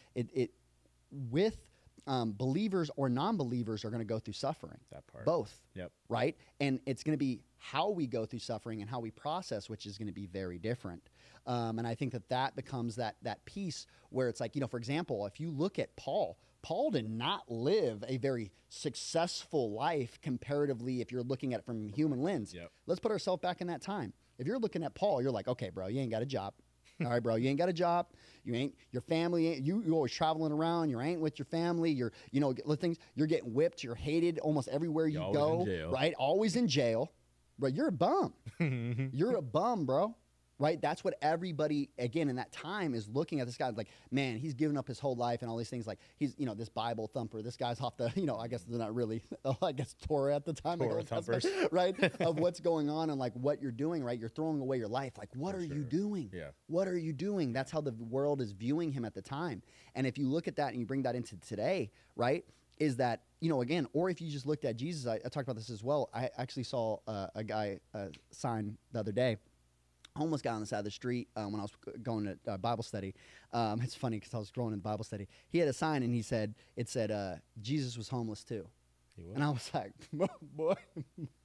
believers or non-believers are going to go through suffering. That part. Both. Yep. Right? And it's going to be how we go through suffering and how we process, which is going to be very different. And I think that becomes that piece where it's like, for example, if you look at Paul did not live a very successful life comparatively if you're looking at it from a human lens. Yep. Let's put ourselves back in that time. If you're looking at Paul, you're like, okay, bro, you ain't got a job. All right, bro, you ain't got a job. Your family ain't, you always traveling around. You ain't with your family. You're getting whipped. You're hated almost everywhere you go. In jail. Right? Always in jail. Bro, you're a bum. You're a bum, bro. Right? That's what everybody, again, in that time is looking at this guy like, man, he's given up his whole life and all these things. Like, he's, this Bible thumper. This guy's off the, I guess they're not really, I guess Torah at the time. Torah thumpers. Right? Of what's going on and like what you're doing, right? You're throwing away your life. Like, what are you doing? Yeah. What are you doing? That's how the world is viewing him at the time. And if you look at that and you bring that into today, right? Is that, again, or if you just looked at Jesus, I talked about this as well. I actually saw a guy sign the other day. Homeless guy on the side of the street when I was going to Bible study. It's funny because I was growing in Bible study. He had a sign and it said, Jesus was homeless too. And I was like, boy.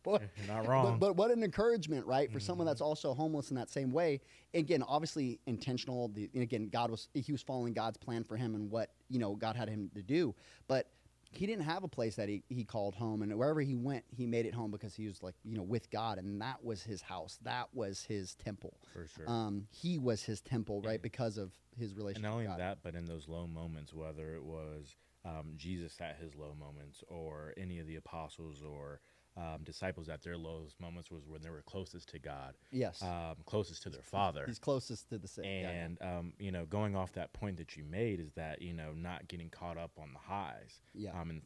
You're not wrong. But what an encouragement, right? For someone that's also homeless in that same way. Again, obviously intentional. Again, he was following God's plan for him and what, God had him to do. But he didn't have a place that he called home, and wherever he went, he made it home because he was like, with God, and that was his house. That was his temple. For sure. He was his temple, right, because of his relationship And not only with God. that, but in those low moments, whether it was Jesus at his low moments or any of the apostles or disciples at their lowest moments was when they were closest to God. Yes. Closest to their Father. He's closest to the sick. And, going off that point that you made is that, not getting caught up on the highs and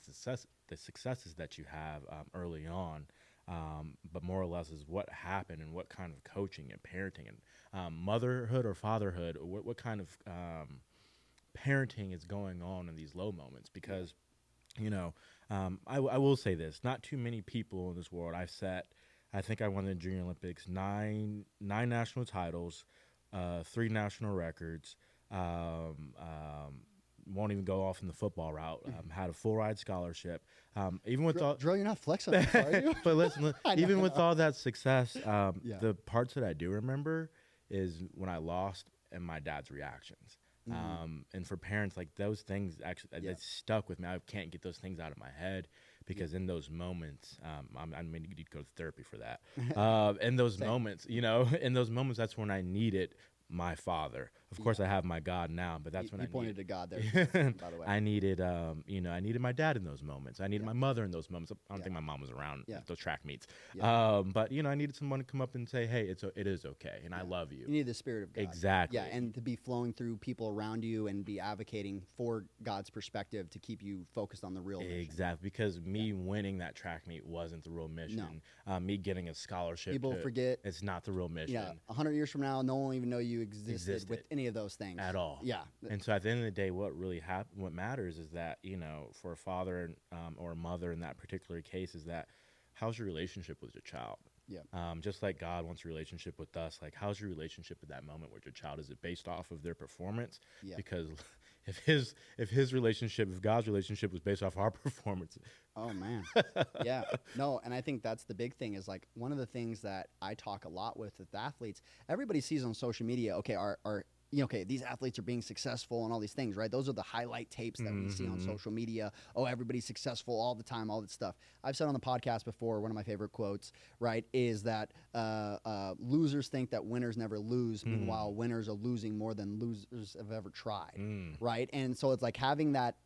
the successes that you have early on, but more or less is what happened and what kind of coaching and parenting and motherhood or fatherhood, what kind of parenting is going on in these low moments. Because, I will say this, not too many people in this world I've sat I think I won the Junior Olympics, nine national titles, 3 national records. Won't even go off in the football route. Had a full ride scholarship. Even with all, Drill, you're not flexing, are you? but listen, even with all that success, Yeah. the parts that I do remember is when I lost and my dad's reactions. And for parents, like those things actually that stuck with me. I can't get those things out of my head because in those moments, I mean, you need to go to therapy for that. In those moments, in those moments, that's when I needed my father. Of course, I have my God now, but that's when I pointed needed, to God there, by the way. I needed, I needed my dad in those moments. I needed my mother in those moments. I don't think my mom was around at those track meets. But I needed someone to come up and say, "Hey, it is okay, and I love you." You need the Spirit of God. Exactly. Yeah, and to be flowing through people around you and be advocating for God's perspective to keep you focused on the real mission. Exactly, because me winning that track meet wasn't the real mission. Me getting a scholarship, People forget. it's not the real mission. Yeah, 100 years from now, no one will even know you existed with any of those things at all. Yeah. And so at the end of the day, what really what matters is that for a father or a mother in that particular case is that how's your relationship with your child? Yeah. Just like God wants a relationship with us, like how's your relationship at that moment with your child? Is it based off of their performance? Yeah. Because if God's relationship was based off our performance. Oh man. Yeah. No, and I think that's the big thing is like one of the things that I talk a lot with athletes. Everybody sees on social media, okay, these athletes are being successful and all these things, right? Those are the highlight tapes that we see on social media. Oh, everybody's successful all the time, all that stuff. I've said on the podcast before, one of my favorite quotes, right, is that losers think that winners never lose. Meanwhile, winners are losing more than losers have ever tried, right? And so it's like having that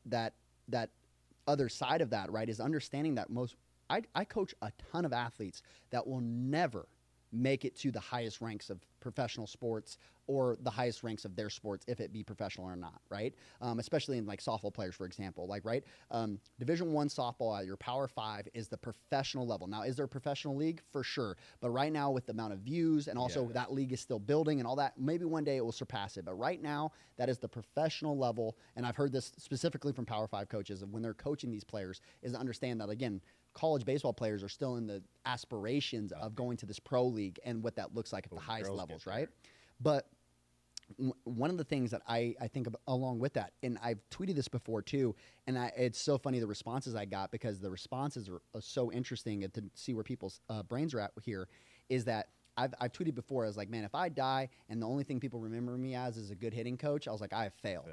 other side of that, right, is understanding that I coach a ton of athletes that will never make it to the highest ranks of professional sports or the highest ranks of their sports, if it be professional or not, right? Especially in like softball players, for example, like, right? Division I softball at your Power 5 is the professional level. Now, is there a professional league? For sure. But right now with the amount of views and also that league is still building and all that, maybe one day it will surpass it. But right now, that is the professional level. And I've heard this specifically from Power 5 coaches, and when they're coaching these players, is to understand that, again, college baseball players are still in the aspirations of going to this pro league and what that looks like at the highest levels, right? But one of the things that I think along with that, and I've tweeted this before too, and it's so funny the responses I got because the responses are so interesting to see where people's brains are at here, is that I've tweeted before, I was like, man, if I die and the only thing people remember me as is a good hitting coach, I was like, I have failed.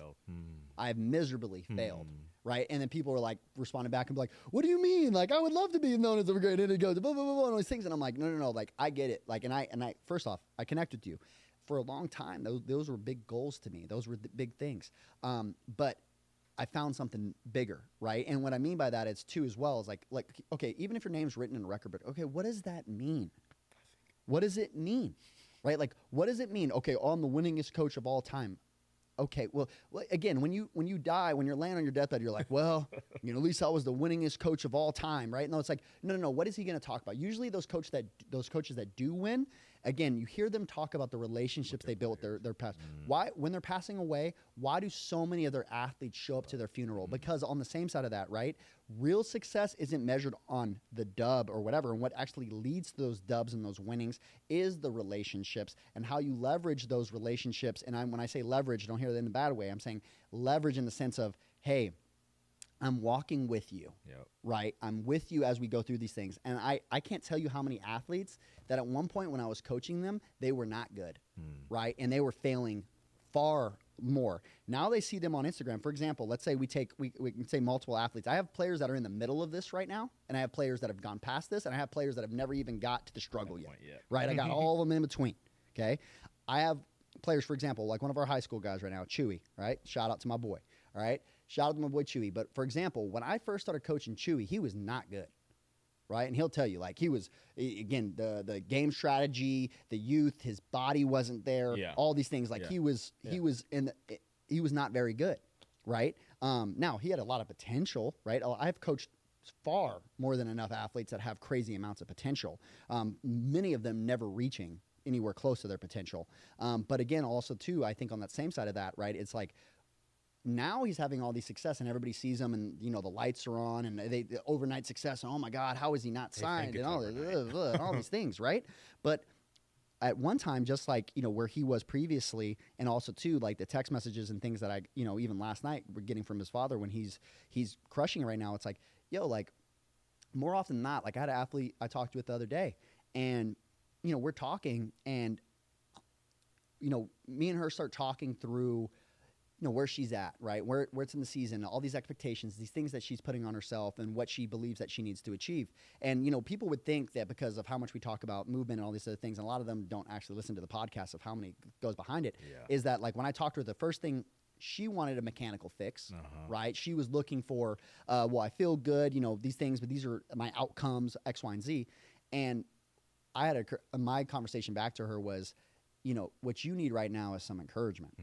I have miserably failed, right? And then people were like, responding back and be like, what do you mean? Like, I would love to be known as a great hitting coach, blah, blah, blah, blah, and all these things. And I'm like, no, like, I get it. Like, and I first off, I connect with you. For a long time, those were big goals to me. Those were the big things. But I found something bigger, right? And what I mean by that is too as well is like, okay, even if your name's written in a record book, okay, what does that mean? What does it mean, right? Like, what does it mean? Okay, I'm the winningest coach of all time. Okay, well, again, when you die, when you're laying on your deathbed, you're like, well, at least I was the winningest coach of all time, right? No, it's like, no. What is he going to talk about? Usually, those coaches that do win, again, you hear them talk about the relationships they built with their past. Why, when they're passing away, why do so many of their athletes show up to their funeral? Because on the same side of that, right, real success isn't measured on the dub or whatever, and what actually leads to those dubs and those winnings is the relationships and how you leverage those relationships. And when I say leverage, don't hear that in a bad way. I'm saying leverage in the sense of, hey, I'm walking with you, right? I'm with you as we go through these things. And I can't tell you how many athletes that at one point when I was coaching them, they were not good, right? And they were failing far more. Now they see them on Instagram. For example, let's say we can say multiple athletes. I have players that are in the middle of this right now, and I have players that have gone past this, and I have players that have never even got to the struggle yet, right? I got all of them in between, okay? I have players, for example, like one of our high school guys right now, Chewy, right? Shout out to my boy, all right? Shout out to my boy Chewy. But for example, when I first started coaching Chewy, he was not good, right? And he'll tell you, like, he was, again, the game strategy, the youth, his body wasn't there, all these things. Like he was not very good, right? Now he had a lot of potential, right? I've coached far more than enough athletes that have crazy amounts of potential. Many of them never reaching anywhere close to their potential. But again, also too, I think on that same side of that, right? It's like, now he's having all these success, and everybody sees him, and the lights are on, and the overnight success. And oh my God, how is he not signed? And all these things, right? But at one time, just like where he was previously, and also too like the text messages and things that I even last night we're getting from his father when he's crushing it right now. It's like, yo, like more often than not, like I had an athlete I talked with the other day, and we're talking, and me and her start talking through where she's at, right? Where it's in the season, all these expectations, these things that she's putting on herself and what she believes that she needs to achieve. And, people would think that because of how much we talk about movement and all these other things, and a lot of them don't actually listen to the podcast of how many goes behind it, is that like when I talked to her, the first thing she wanted a mechanical fix, right? She was looking for, well, I feel good, these things, but these are my outcomes, X, Y, and Z. And I had my conversation back to her was, what you need right now is some encouragement.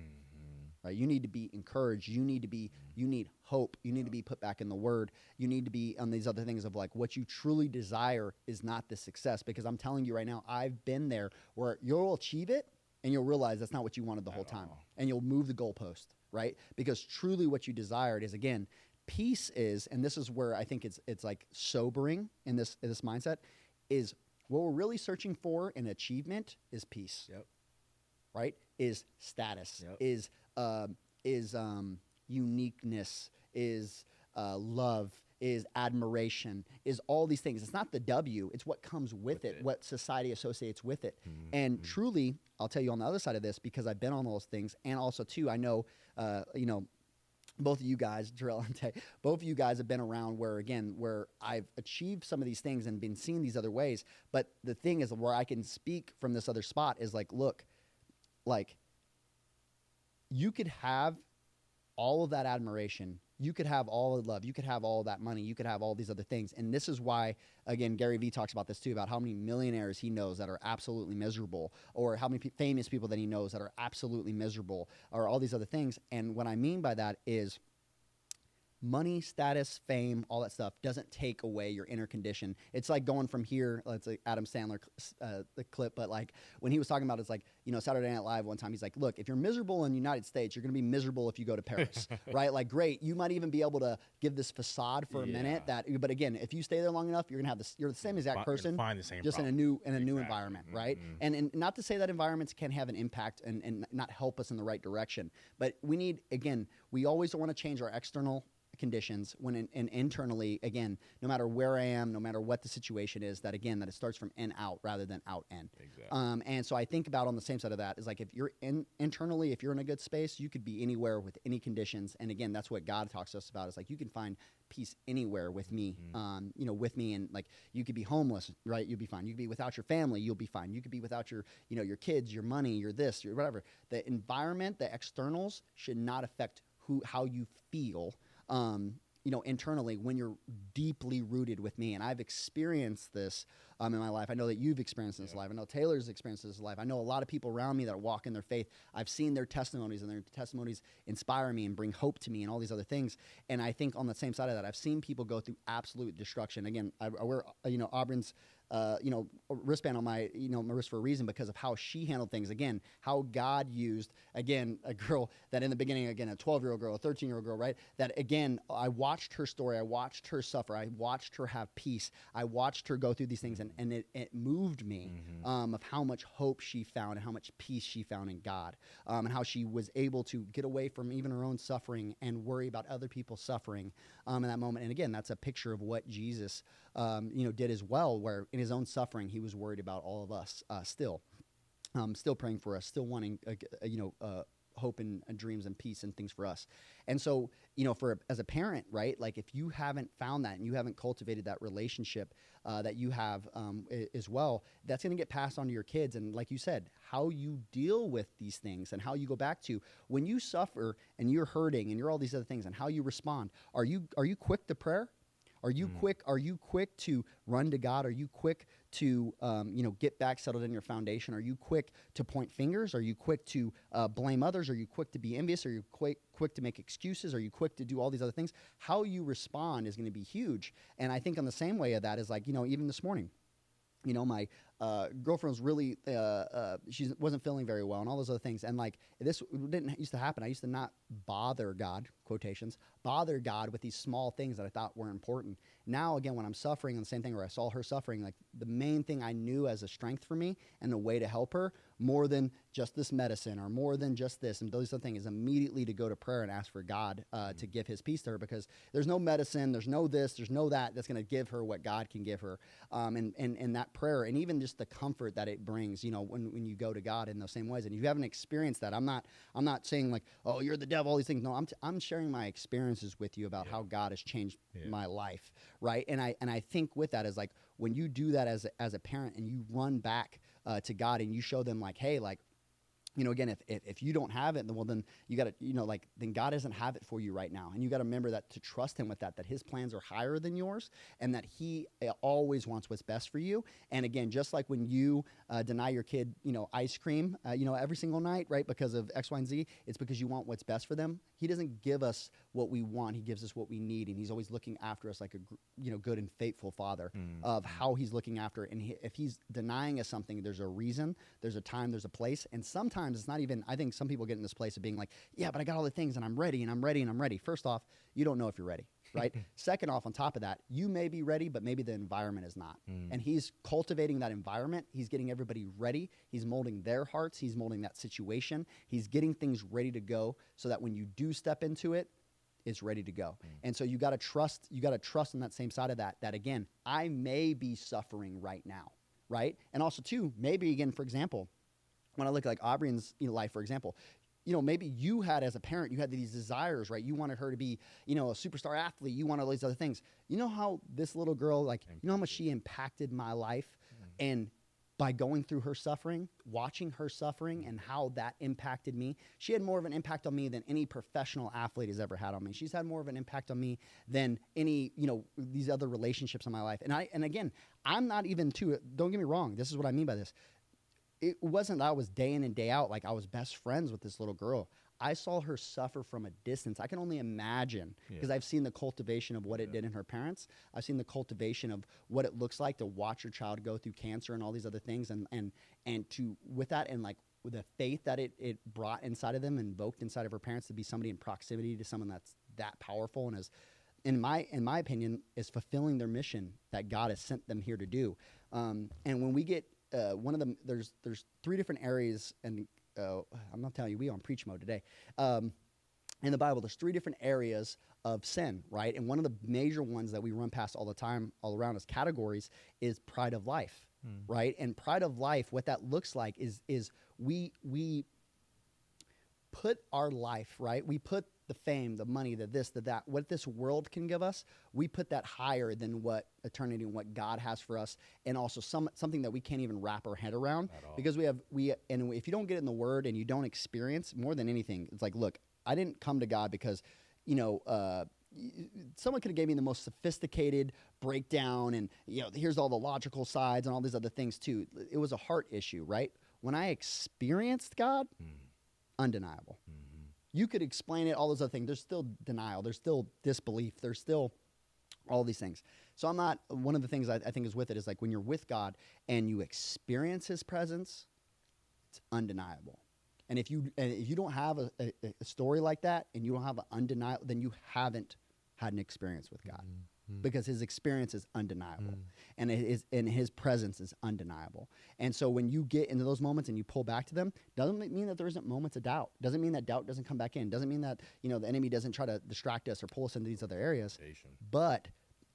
Right? You need to be encouraged. You need hope. You need to be put back in the word. You need to be on these other things of like what you truly desire is not the success, because I'm telling you right now, I've been there where you'll achieve it and you'll realize that's not what you wanted the whole time. And you'll move the goalpost, right? Because truly what you desired is, again, peace is, and this is where I think it's like sobering in this mindset, is what we're really searching for in achievement is peace. Yep. Right? Is status, is uniqueness, is love, is admiration, is all these things. It's not the W, it's what comes with it, what society associates with it. And truly, I'll tell you on the other side of this, because I've been on those things, and also too, I know, both of you guys, Jurell and Tay, both of you guys have been around where I've achieved some of these things and been seeing these other ways. But the thing is, where I can speak from this other spot is like, look, like you could have all of that admiration, you could have all the love, you could have all that money, you could have all these other things. And this is why, again, Gary Vee talks about this too, about how many millionaires he knows that are absolutely miserable, or how many famous people that he knows that are absolutely miserable, or all these other things. And what I mean by that is money, status, fame, all that stuff doesn't take away your inner condition. It's like going from here, it's like Adam Sandler the clip, but like when he was talking about, it's like, Saturday Night Live one time, he's like, look, if you're miserable in the United States, you're going to be miserable if you go to Paris, right? Like, great, you might even be able to give this facade for a minute but again, if you stay there long enough, you're going to have you're the same exact person, find the same just problem. in a new environment, right? And not to say that environments can have an impact and not help us in the right direction, but we always want to change our external conditions when and internally, again, no matter where I am, no matter what the situation is, that it starts from in out rather than out in. Exactly. And so I think about on the same side of that is like, if you're internally, if you're in a good space, you could be anywhere with any conditions. And again, that's what God talks to us about, is like, you can find peace anywhere with me, with me. And like, you could be homeless, right? You'll be fine. You could be without your family. You'll be fine. You could be without your, your kids, your money, your this, your whatever. The environment, the externals should not affect how you feel internally when you're deeply rooted with me. And I've experienced this in my life. I know that you've experienced this in life. I know Taylor's experienced this in life. I know a lot of people around me that walk in their faith. I've seen their testimonies, and their testimonies inspire me and bring hope to me and all these other things. And I think on the same side of that, I've seen people go through absolute destruction. Again, I wear, Auburn's wristband on my wrist for a reason, because of how she handled things. Again, how God used, again, a girl that in the beginning, again, a 12-year-old girl, a 13-year-old girl, right? That again, I watched her story. I watched her suffer. I watched her have peace. I watched her go through these things, and it moved me of how much hope she found and how much peace she found in God, and how she was able to get away from even her own suffering and worry about other people's suffering in that moment. And again, that's a picture of what Jesus did as well, where in his own suffering, he was worried about all of us still praying for us, still wanting, hope and dreams and peace and things for us. And so, as a parent, right, like if you haven't found that and you haven't cultivated that relationship that you have as well, that's going to get passed on to your kids. And like you said, how you deal with these things and how you go back to when you suffer and you're hurting and you're all these other things, and how you respond. Are you quick to prayer? Are you quick? Are you quick to run to God? Are you quick to get back settled in your foundation? Are you quick to point fingers? Are you quick to blame others? Are you quick to be envious? Are you quick to make excuses? Are you quick to do all these other things? How you respond is going to be huge. And I think on the same way of that is like, even this morning, my girlfriend was really she wasn't feeling very well and all those other things. And like this didn't used to happen. I used to not bother God, quotations, bother God with these small things that I thought were important. Now, again, when I'm suffering, and the same thing where I saw her suffering, like the main thing I knew as a strength for me and a way to help her more than just this medicine or more than just this and those other things is immediately to go to prayer and ask for God to give his peace to her, because there's no medicine, there's no this, there's no that that's going to give her what God can give her. And that prayer, and even just the comfort that it brings, when you go to God in those same ways. And if you haven't experienced that, I'm not saying like, oh, you're the devil, all these things. No, I'm sharing my experiences with you about how God has changed my life, right? And I think with that is like when you do that as a parent and you run back to God and you show them like, hey, like, again, if you don't have it, then you got to, then God doesn't have it for you right now. And you got to remember that to trust him with that his plans are higher than yours and that he always wants what's best for you. And again, just like when you deny your kid, ice cream, every single night, right? Because of X, Y, and Z, it's because you want what's best for them. He doesn't give us what we want. He gives us what we need. And he's always looking after us like a, good and faithful father of how he's looking after it. And if he's denying us something, there's a reason, there's a time, there's a place. And sometimes it's not even, I think some people get in this place of being like, yeah, but I got all the things and I'm ready and I'm ready and I'm ready. First off, you don't know if you're ready, right? Second off, on top of that, you may be ready, but maybe the environment is not. And he's cultivating that environment. He's getting everybody ready. He's molding their hearts. He's molding that situation. He's getting things ready to go so that when you do step into it, it's ready to go. And so you got to trust on that same side of that again, I may be suffering right now, right? And also too, maybe again, for example, when I look at like Aubrey's life, for example, maybe you had as a parent, you had these desires, right? You wanted her to be, a superstar athlete. You wanted all these other things. You know how this little girl, like, how much she impacted my life? And by going through her suffering, watching her suffering and how that impacted me, she had more of an impact on me than any professional athlete has ever had on me. She's had more of an impact on me than any, these other relationships in my life. And again, I'm not even don't get me wrong. This is what I mean by this. It wasn't that I was day in and day out, like I was best friends with this little girl. I saw her suffer from a distance. I can only imagine because I've seen the cultivation of what it did in her parents. I've seen the cultivation of what it looks like to watch your child go through cancer and all these other things. And to, with that, and like with the faith that it brought inside of them, invoked inside of her parents to be somebody in proximity to someone that's that powerful and is, in my opinion, is fulfilling their mission that God has sent them here to do. And when we get, one of them, there's 3 different areas, and I'm not telling you, we on preach mode today. In the Bible, there's 3 different areas of sin, right? And one of the major ones that we run past all the time, all around as categories, is pride of life, right? And pride of life, what that looks like is we put our life, right? We put the fame, the money, the this, the that, what this world can give us, we put that higher than what eternity and what God has for us, and also something that we can't even wrap our head around, because and if you don't get it in the Word and you don't experience more than anything, it's like, look, I didn't come to God because, someone could have gave me the most sophisticated breakdown and, here's all the logical sides and all these other things too. It was a heart issue, right? When I experienced God, undeniable. You could explain it, all those other things. There's still denial. There's still disbelief. There's still all these things. So one of the things I think is with it is like when you're with God and you experience his presence, it's undeniable. And if you don't have a story like that and you don't have an undeniable, then you haven't had an experience with God. Because his experience is undeniable, and his presence is undeniable. And so when you get into those moments and you pull back to them, doesn't mean that there isn't moments of doubt. Doesn't mean that doubt doesn't come back in. Doesn't mean that the enemy doesn't try to distract us or pull us into these other areas. But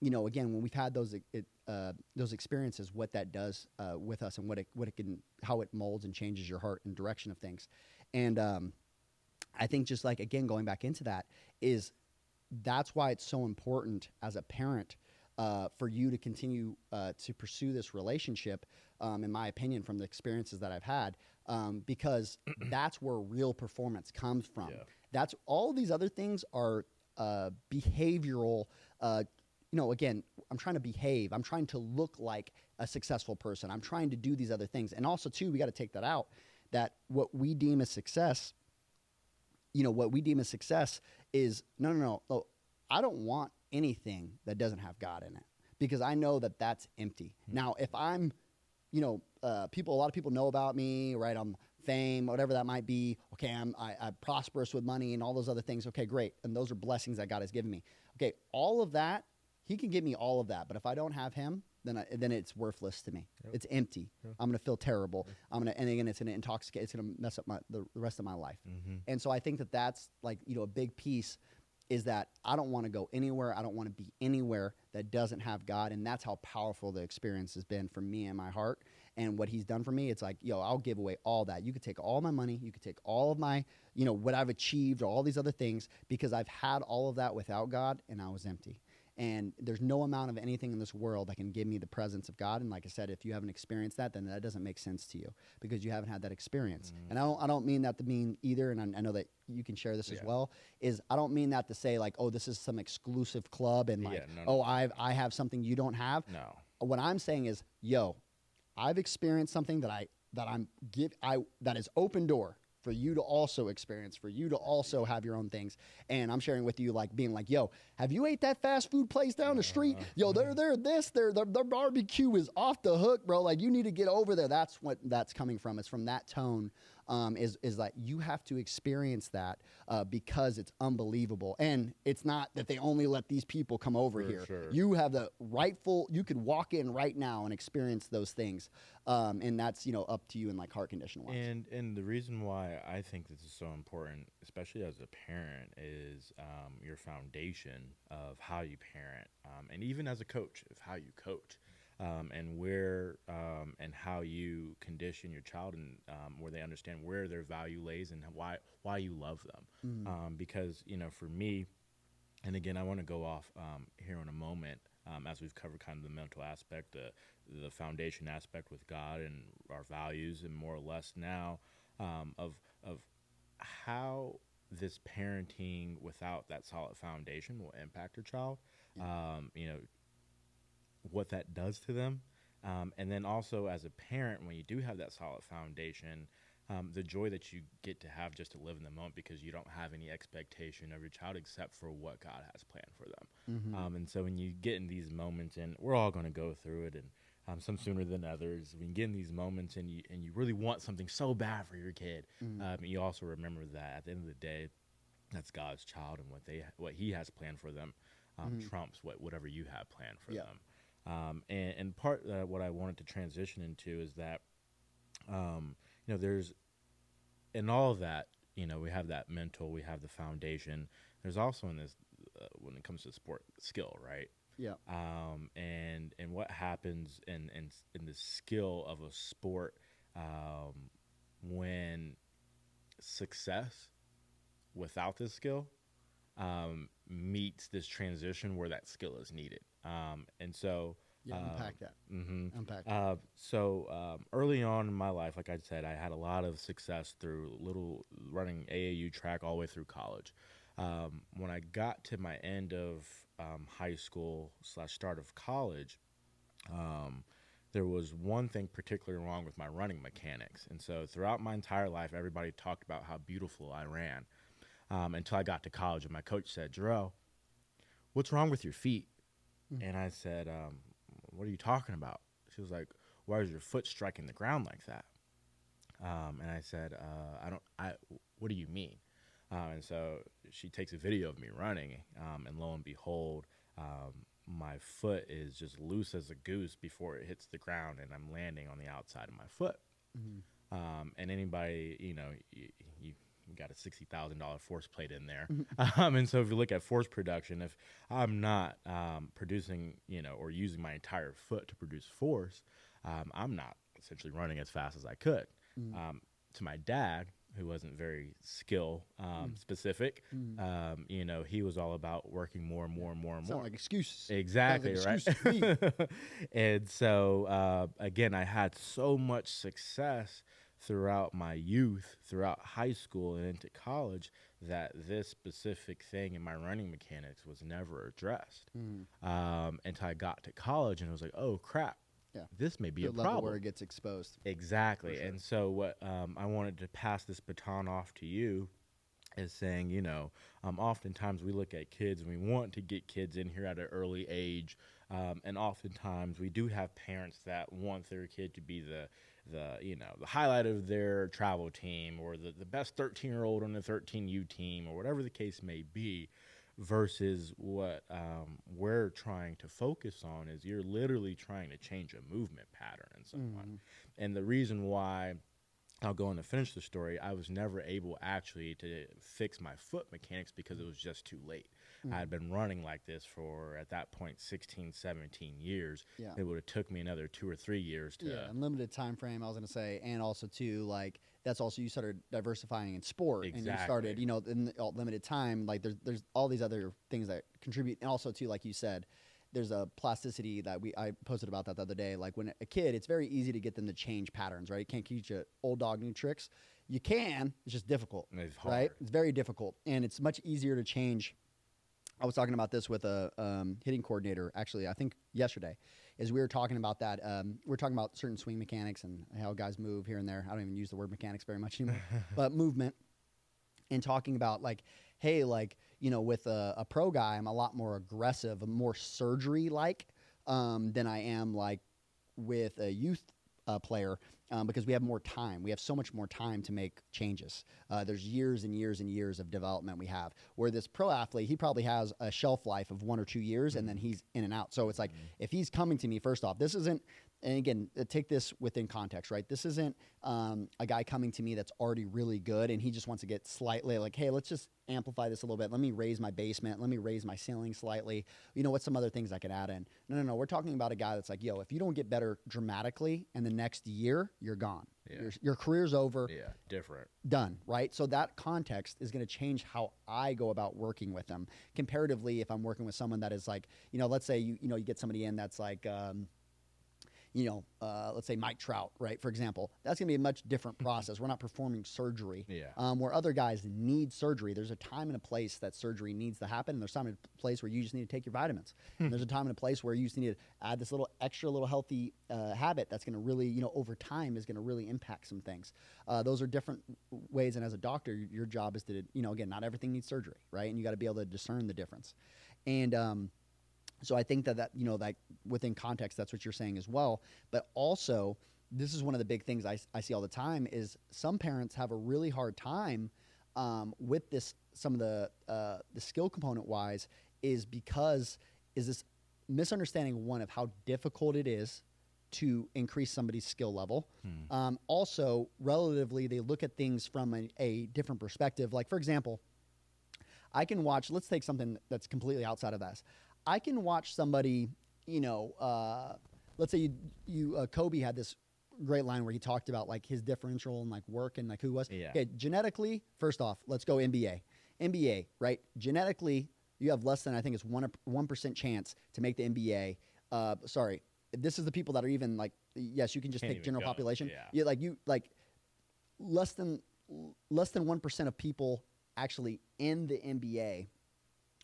again, when we've had those experiences, what that does with us and how it molds and changes your heart and direction of things. And I think just like again going back into that is. That's why it's so important as a parent for you to continue to pursue this relationship, in my opinion, from the experiences that I've had, because that's where real performance comes from. That's all these other things are behavioral. Again, I'm trying to behave. I'm trying to look like a successful person. I'm trying to do these other things. And also, too, we got to take that out, that what we deem as success is no. I don't want anything that doesn't have God in it, because I know that that's empty. Now, if I'm a lot of people know about me, right? I'm fame, whatever that might be. Okay, I'm prosperous with money and all those other things. Okay, great. And those are blessings that God has given me. Okay, all of that, he can give me all of that. But if I don't have him, then it's worthless to me. Yep. It's empty. Yep. I'm going to feel terrible. Yep. And again, it's going to intoxicate. It's going to mess up the rest of my life. Mm-hmm. And so I think that's like, a big piece is that I don't want to go anywhere. I don't want to be anywhere that doesn't have God. And that's how powerful the experience has been for me and my heart. And what he's done for me, it's like, I'll give away all that. You could take all my money. You could take all of my, what I've achieved or all these other things, because I've had all of that without God and I was empty. And there's no amount of anything in this world that can give me the presence of God. And like I said, if you haven't experienced that, then that doesn't make sense to you because you haven't had that experience. Mm-hmm. And I don't mean that to mean either, and I know that you can share this as well, is I don't mean that to say like, oh, this is some exclusive club and like, I have something you don't have. No. What I'm saying is, I've experienced something that is open door for you to also experience, for you to also have your own things. And I'm sharing with you, like being like, have you ate that fast food place down the street? Their barbecue is off the hook, bro. Like you need to get over there. That's what that's coming from. It's from that tone. Is like you have to experience that because it's unbelievable. And it's not that they only let these people come over here. Sure. You have the you could walk in right now and experience those things. And that's, up to you in like heart condition wise. And the reason why I think this is so important, especially as a parent, is your foundation of how you parent, and even as a coach, of how you coach. And where and how you condition your child, and where they understand where their value lays and why you love them. Mm-hmm. Because for me, and again, I want to go off here in a moment as we've covered kind of the mental aspect, the foundation aspect with God and our values, and more or less now of how this parenting without that solid foundation will impact your child. Yeah. What that does to them. And then also as a parent, when you do have that solid foundation, the joy that you get to have just to live in the moment, because you don't have any expectation of your child except for what God has planned for them. Mm-hmm. And so when you get in these moments, and we're all going to go through it, and some sooner than others, when you get in these moments and you really want something so bad for your kid, you also remember that at the end of the day, that's God's child, and what he has planned for them trumps whatever you have planned for them. And part what I wanted to transition into is that, there's, in all of that, we have that mental, we have the foundation. There's also in this, when it comes to sport, skill, right? Yeah. And what happens in the skill of a sport when success without this skill meets this transition where that skill is needed. And so, unpack that. Mm-hmm. Unpack that. So early on in my life, like I said, I had a lot of success through running AAU track all the way through college. When I got to my end of high school / start of college, there was one thing particularly wrong with my running mechanics. And so throughout my entire life, everybody talked about how beautiful I ran. Until I got to college, and my coach said, "Jurell, what's wrong with your feet?" And I said, "What are you talking about?" She was like, "Why is your foot striking the ground like that?" And I said, what do you mean?" And so she takes a video of me running, and lo and behold, my foot is just loose as a goose before it hits the ground, and I'm landing on the outside of my foot. Mm-hmm. And anybody, you got a $60,000 force plate in there. And so if you look at force production, if I'm not producing, or using my entire foot to produce force, I'm not essentially running as fast as I could. To my dad, who wasn't very skill specific, he was all about working more and more and more and more. Sound like excuses. Exactly, right? And so, again, I had so much success throughout my youth, throughout high school and into college, that this specific thing in my running mechanics was never addressed until I got to college, and I was like, oh crap, this may be a problem where it gets exposed. Exactly. Sure. And so what I wanted to pass this baton off to you is saying, oftentimes we look at kids and we want to get kids in here at an early age And oftentimes we do have parents that want their kid to be the highlight of their travel team, or the best 13-year-old on the 13U team, or whatever the case may be, versus what we're trying to focus on is you're literally trying to change a movement pattern in someone. And the reason why, I'll go on to finish the story, I was never able actually to fix my foot mechanics because it was just too late. I had been running like this for, at that point, 16, 17 years. Yeah. It would have took me another 2 or 3 years to... Yeah, and limited time frame, I was going to say, and also, too, like, that's also, you started diversifying in sport. Exactly. And you started, in limited time, like, there's all these other things that contribute. And also, too, like you said, there's a plasticity that I posted about that the other day. Like, when a kid, it's very easy to get them to change patterns, right? You can't teach an old dog new tricks. You can, it's just difficult, It's hard. right? It's very difficult, and it's much easier to change. I was talking about this with a hitting coordinator, actually, I think yesterday, is we were talking about that. We were talking about certain swing mechanics and how guys move here and there. I don't even use the word mechanics very much anymore, but movement, and talking about, like, hey, like, with a pro guy, I'm a lot more aggressive, more surgery-like than I am, like, with a youth player, because we have more time. We have so much more time to make changes. There's years and years and years of development we have. Where this pro athlete, he probably has a shelf life of 1 or 2 years, and then he's in and out. So it's like, if he's coming to me, first off, this isn't, and again, take this within context, right? This isn't a guy coming to me that's already really good, and he just wants to get slightly, like, hey, let's just amplify this a little bit. Let me raise my basement. Let me raise my ceiling slightly. What's some other things I could add in? No. We're talking about a guy that's like, yo, if you don't get better dramatically in the next year, you're gone. Yeah. Your career's over. Yeah, different. Done, right? So that context is going to change how I go about working with them. Comparatively, if I'm working with someone that is like, let's say you get somebody in that's like, let's say Mike Trout, right? For example, that's going to be a much different process. We're not performing surgery. Yeah. Where other guys need surgery. There's a time and a place that surgery needs to happen. And there's a time and a place where you just need to take your vitamins. And there's a time and a place where you just need to add this little extra little healthy habit that's going to really, over time is going to really impact some things. Those are different ways. And as a doctor, your job is to, again, not everything needs surgery, right? And you got to be able to discern the difference. And, so I think that like within context, that's what you're saying as well. But also, this is one of the big things I see all the time is some parents have a really hard time with this. Some of the skill component wise is because is this misunderstanding, one, of how difficult it is to increase somebody's skill level. Also, relatively, they look at things from a different perspective. Like, for example, I can watch, let's take something that's completely outside of this. I can watch somebody, let's say Kobe had this great line where he talked about like his differential and like work and like who was. Yeah. Okay, genetically, first off, let's go NBA. NBA, right? Genetically, you have less than, I think it's 1% chance to make the NBA. Sorry, this is the people that are even like, yes, you can just take general population. Yeah. Less than 1% of people actually in the NBA,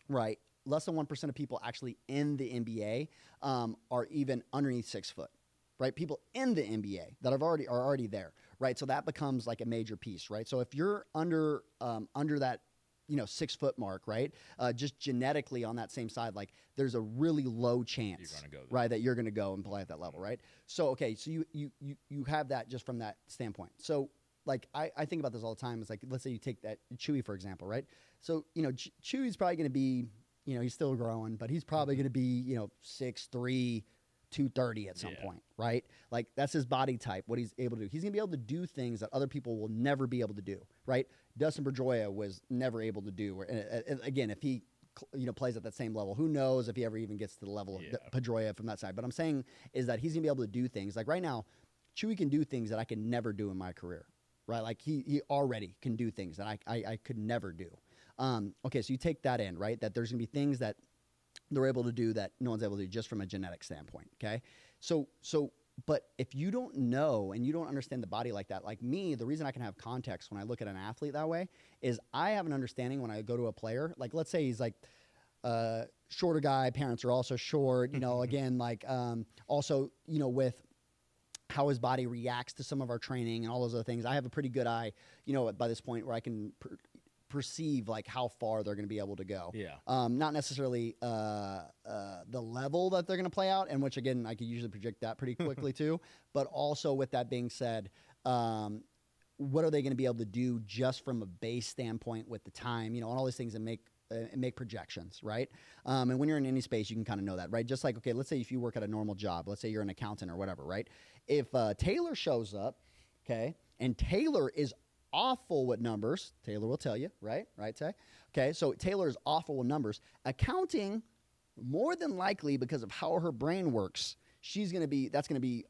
right? Less than 1% of people actually in the NBA are even underneath 6 foot, right? People in the NBA that are already there, right? So that becomes like a major piece, right? So if you're under that 6 foot mark, right? Just genetically on that same side, like there's a really low chance, right, that you're going to go and play at that level, right? So okay, so you have that just from that standpoint. So like I think about this all the time. It's like, let's say you take that Chewy for example, right? So Chewy's probably going to be, he's still growing, but he's probably going to be 6'3", 230 at some point, right? Like that's his body type, what he's able to do. He's going to be able to do things that other people will never be able to do, right? Dustin Pedroia was never able to do. Again, if he plays at that same level, who knows if he ever even gets to the level of Pedroia from that side. But I'm saying is that he's going to be able to do things. Like right now, Chewy can do things that I can never do in my career, right? Like he already can do things that I could never do. Okay, so you take that in, right? That there's going to be things that they're able to do that no one's able to do just from a genetic standpoint, okay? But if you don't know and you don't understand the body like that, like me, the reason I can have context when I look at an athlete that way is I have an understanding when I go to a player, like let's say he's like shorter guy, parents are also short, again, like also, with how his body reacts to some of our training and all those other things. I have a pretty good eye, by this point where I can perceive like how far they're going to be able to go. Yeah. Not necessarily the level that they're going to play out, and which again I could usually predict that pretty quickly too. But also with that being said, what are they going to be able to do just from a base standpoint with the time, and all these things that make projections, right? And when you're in any space, you can kind of know that, right? Just like, okay, let's say if you work at a normal job, let's say you're an accountant or whatever, right? If Taylor shows up, okay, and Taylor is awful with numbers, Taylor will tell you, right? Right, Tay? Okay, so Taylor is awful with numbers. Accounting, more than likely, because of how her brain works, that's going to be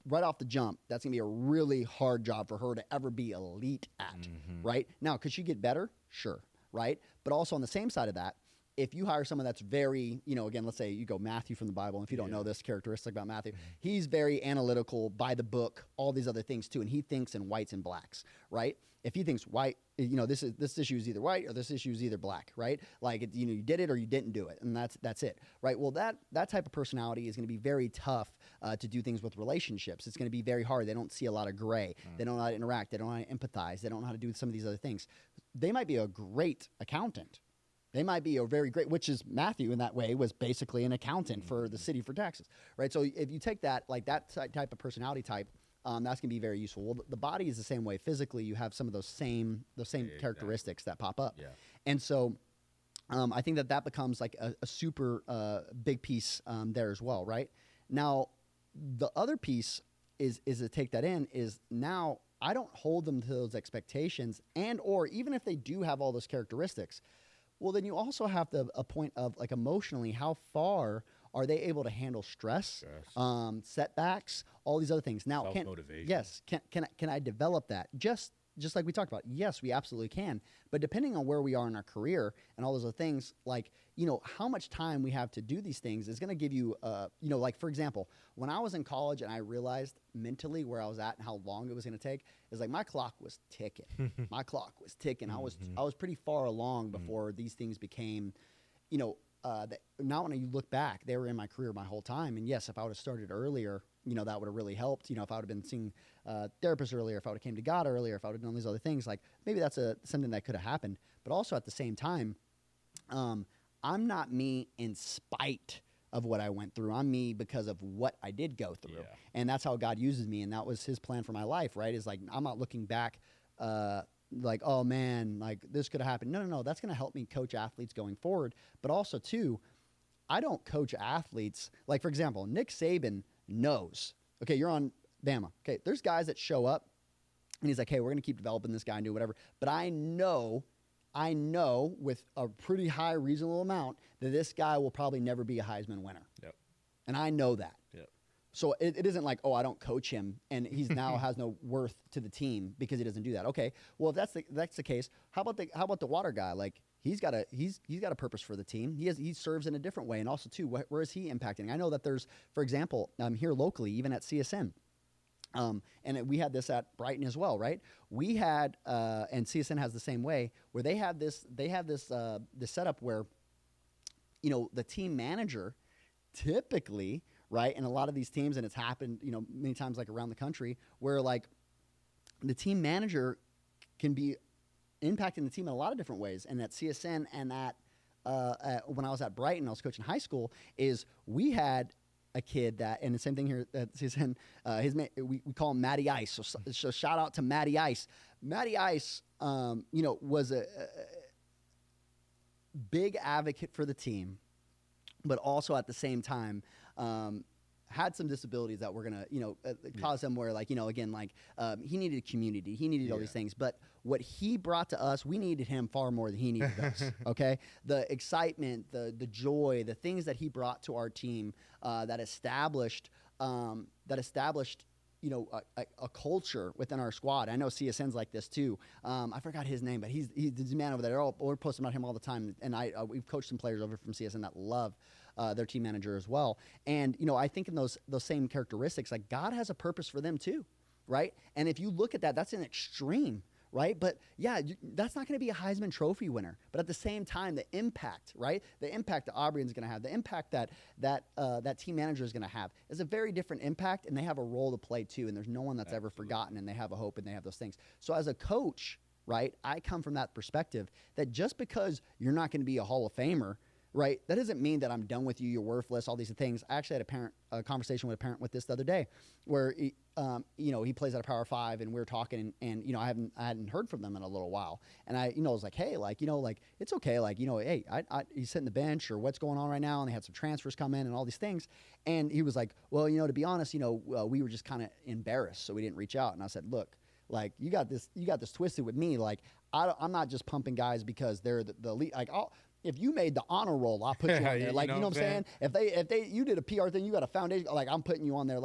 right off the jump, that's going to be a really hard job for her to ever be elite at, right? Now, could she get better? Sure, right? But also on the same side of that, if you hire someone that's very, again, let's say you go Matthew from the Bible, and if you don't know this characteristic about Matthew, he's very analytical, by the book, all these other things too, and he thinks in whites and blacks, right? If he thinks white, this issue is either white or this issue is either black, right? Like, you did it or you didn't do it, and that's it, right? Well, that type of personality is going to be very tough to do things with relationships. It's going to be very hard. They don't see a lot of gray. They don't know how to interact. They don't know how to empathize. They don't know how to do some of these other things. They might be a great accountant. They might be a very great, which is Matthew in that way was basically an accountant for the city for taxes, right? So if you take that, like that type of personality type, that's going to be very useful. Well, the body is the same way. Physically, you have some of those same characteristics that pop up. Yeah. And so I think that becomes like a super big piece there as well, right? Now, the other piece is to take that in is now I don't hold them to those expectations, and or even if they do have all those characteristics, well, then you also have a point of like emotionally, how far are they able to handle stress, setbacks, all these other things? Now, can I develop that? Just like we talked about, yes, we absolutely can. But depending on where we are in our career and all those other things, like, how much time we have to do these things is going to give you, like, for example, when I was in college and I realized mentally where I was at and how long it was going to take, is like my clock was ticking. My clock was ticking. I was pretty far along before these things became, now when you look back, they were in my career my whole time. And yes, if I would have started earlier, that would have really helped. If I would have been seeing therapists earlier, if I would have came to God earlier, if I would have done these other things, like maybe that's something that could have happened. But also at the same time, I'm not me in spite of what I went through. I'm me because of what I did go through. Yeah. And that's how God uses me. And that was his plan for my life, right? Is like, I'm not looking back like, oh man, like this could have happened. No. That's going to help me coach athletes going forward. But also too, I don't coach athletes. Like, for example, Nick Saban knows, okay, you're on Bama. Okay, there's guys that show up and he's like, hey, we're going to keep developing this guy and do whatever. But I know with a pretty high reasonable amount that this guy will probably never be a Heisman winner. Yep. And I know that. Yep. So it isn't like, oh, I don't coach him and he's now has no worth to the team because he doesn't do that. Okay, well, if that's the case, how about the water guy? Like, he's got a purpose for the team. He serves in a different way, and also too, where is he impacting? I know that there's, for example, here locally, even at CSN, and we had this at Brighton as well, right? We had, and CSN has the same way, where they have this setup where, the team manager typically, right, and a lot of these teams, and it's happened, many times like around the country, where like the team manager can be impacting the team in a lot of different ways. And at CSN and when I was at Brighton, I was coaching high school, is we had a kid that, and the same thing here at CSN, we call him Matty Ice. So shout out to Matty Ice. Matty Ice, was a big advocate for the team, but also at the same time, had some disabilities that were gonna, cause him where, like, again, like, he needed a community, he needed all these things, but what he brought to us, we needed him far more than he needed us. Okay, the excitement, the joy, the things that he brought to our team, that established, a culture within our squad. I know CSN's like this too. I forgot his name, but he's the man over there. We're posting about him all the time, and we've coached some players over from CSN that love their team manager as well. And I think in those same characteristics, like, God has a purpose for them too, right? And if you look at that, that's an extreme, right? But yeah, that's not going to be a Heisman Trophy winner. But at the same time, the impact, right? The impact that Aubrey is going to have, the impact that team manager is going to have is a very different impact, and they have a role to play too. And there's no one that's ever forgotten, and they have a hope, and they have those things. So as a coach, right? I come from that perspective that just because you're not going to be a Hall of Famer, right, that doesn't mean that I'm done with you, you're worthless, all these things. I actually had a conversation with a parent with this the other day where, he plays at a Power 5 and we were talking and I hadn't heard from them in a little while. And I was like, hey, it's okay. Hey, he's sitting the bench or what's going on right now. And they had some transfers come in and all these things. And he was like, well, to be honest, we were just kind of embarrassed. So we didn't reach out. And I said, look, you got this twisted with me. I'm not just pumping guys because they're the lead. If you made the honor roll, I'll put you on there. You know what I'm saying? If you did a PR thing, you got a foundation. I'm putting you on there.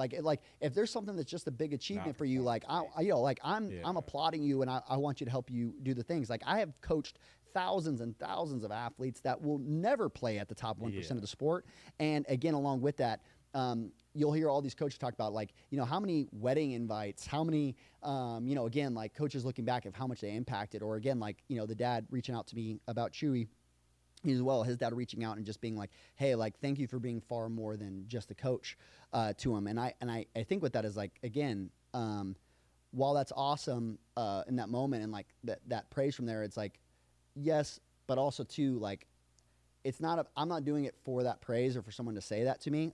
If there's something that's just a big achievement for you, I'm applauding you and I want you to help you do the things. I have coached thousands and thousands of athletes that will never play at the top 1% of the sport. And again, along with that, you'll hear all these coaches talk about how many wedding invites, how many, again, coaches looking back at how much they impacted, or again, the dad reaching out to me about Chewy. As well, his dad reaching out and just being like, hey, thank you for being far more than just a coach to him. And I think what that is again, while that's awesome in that moment and that praise from there, it's yes, but also too, it's not, I'm not doing it for that praise or for someone to say that to me.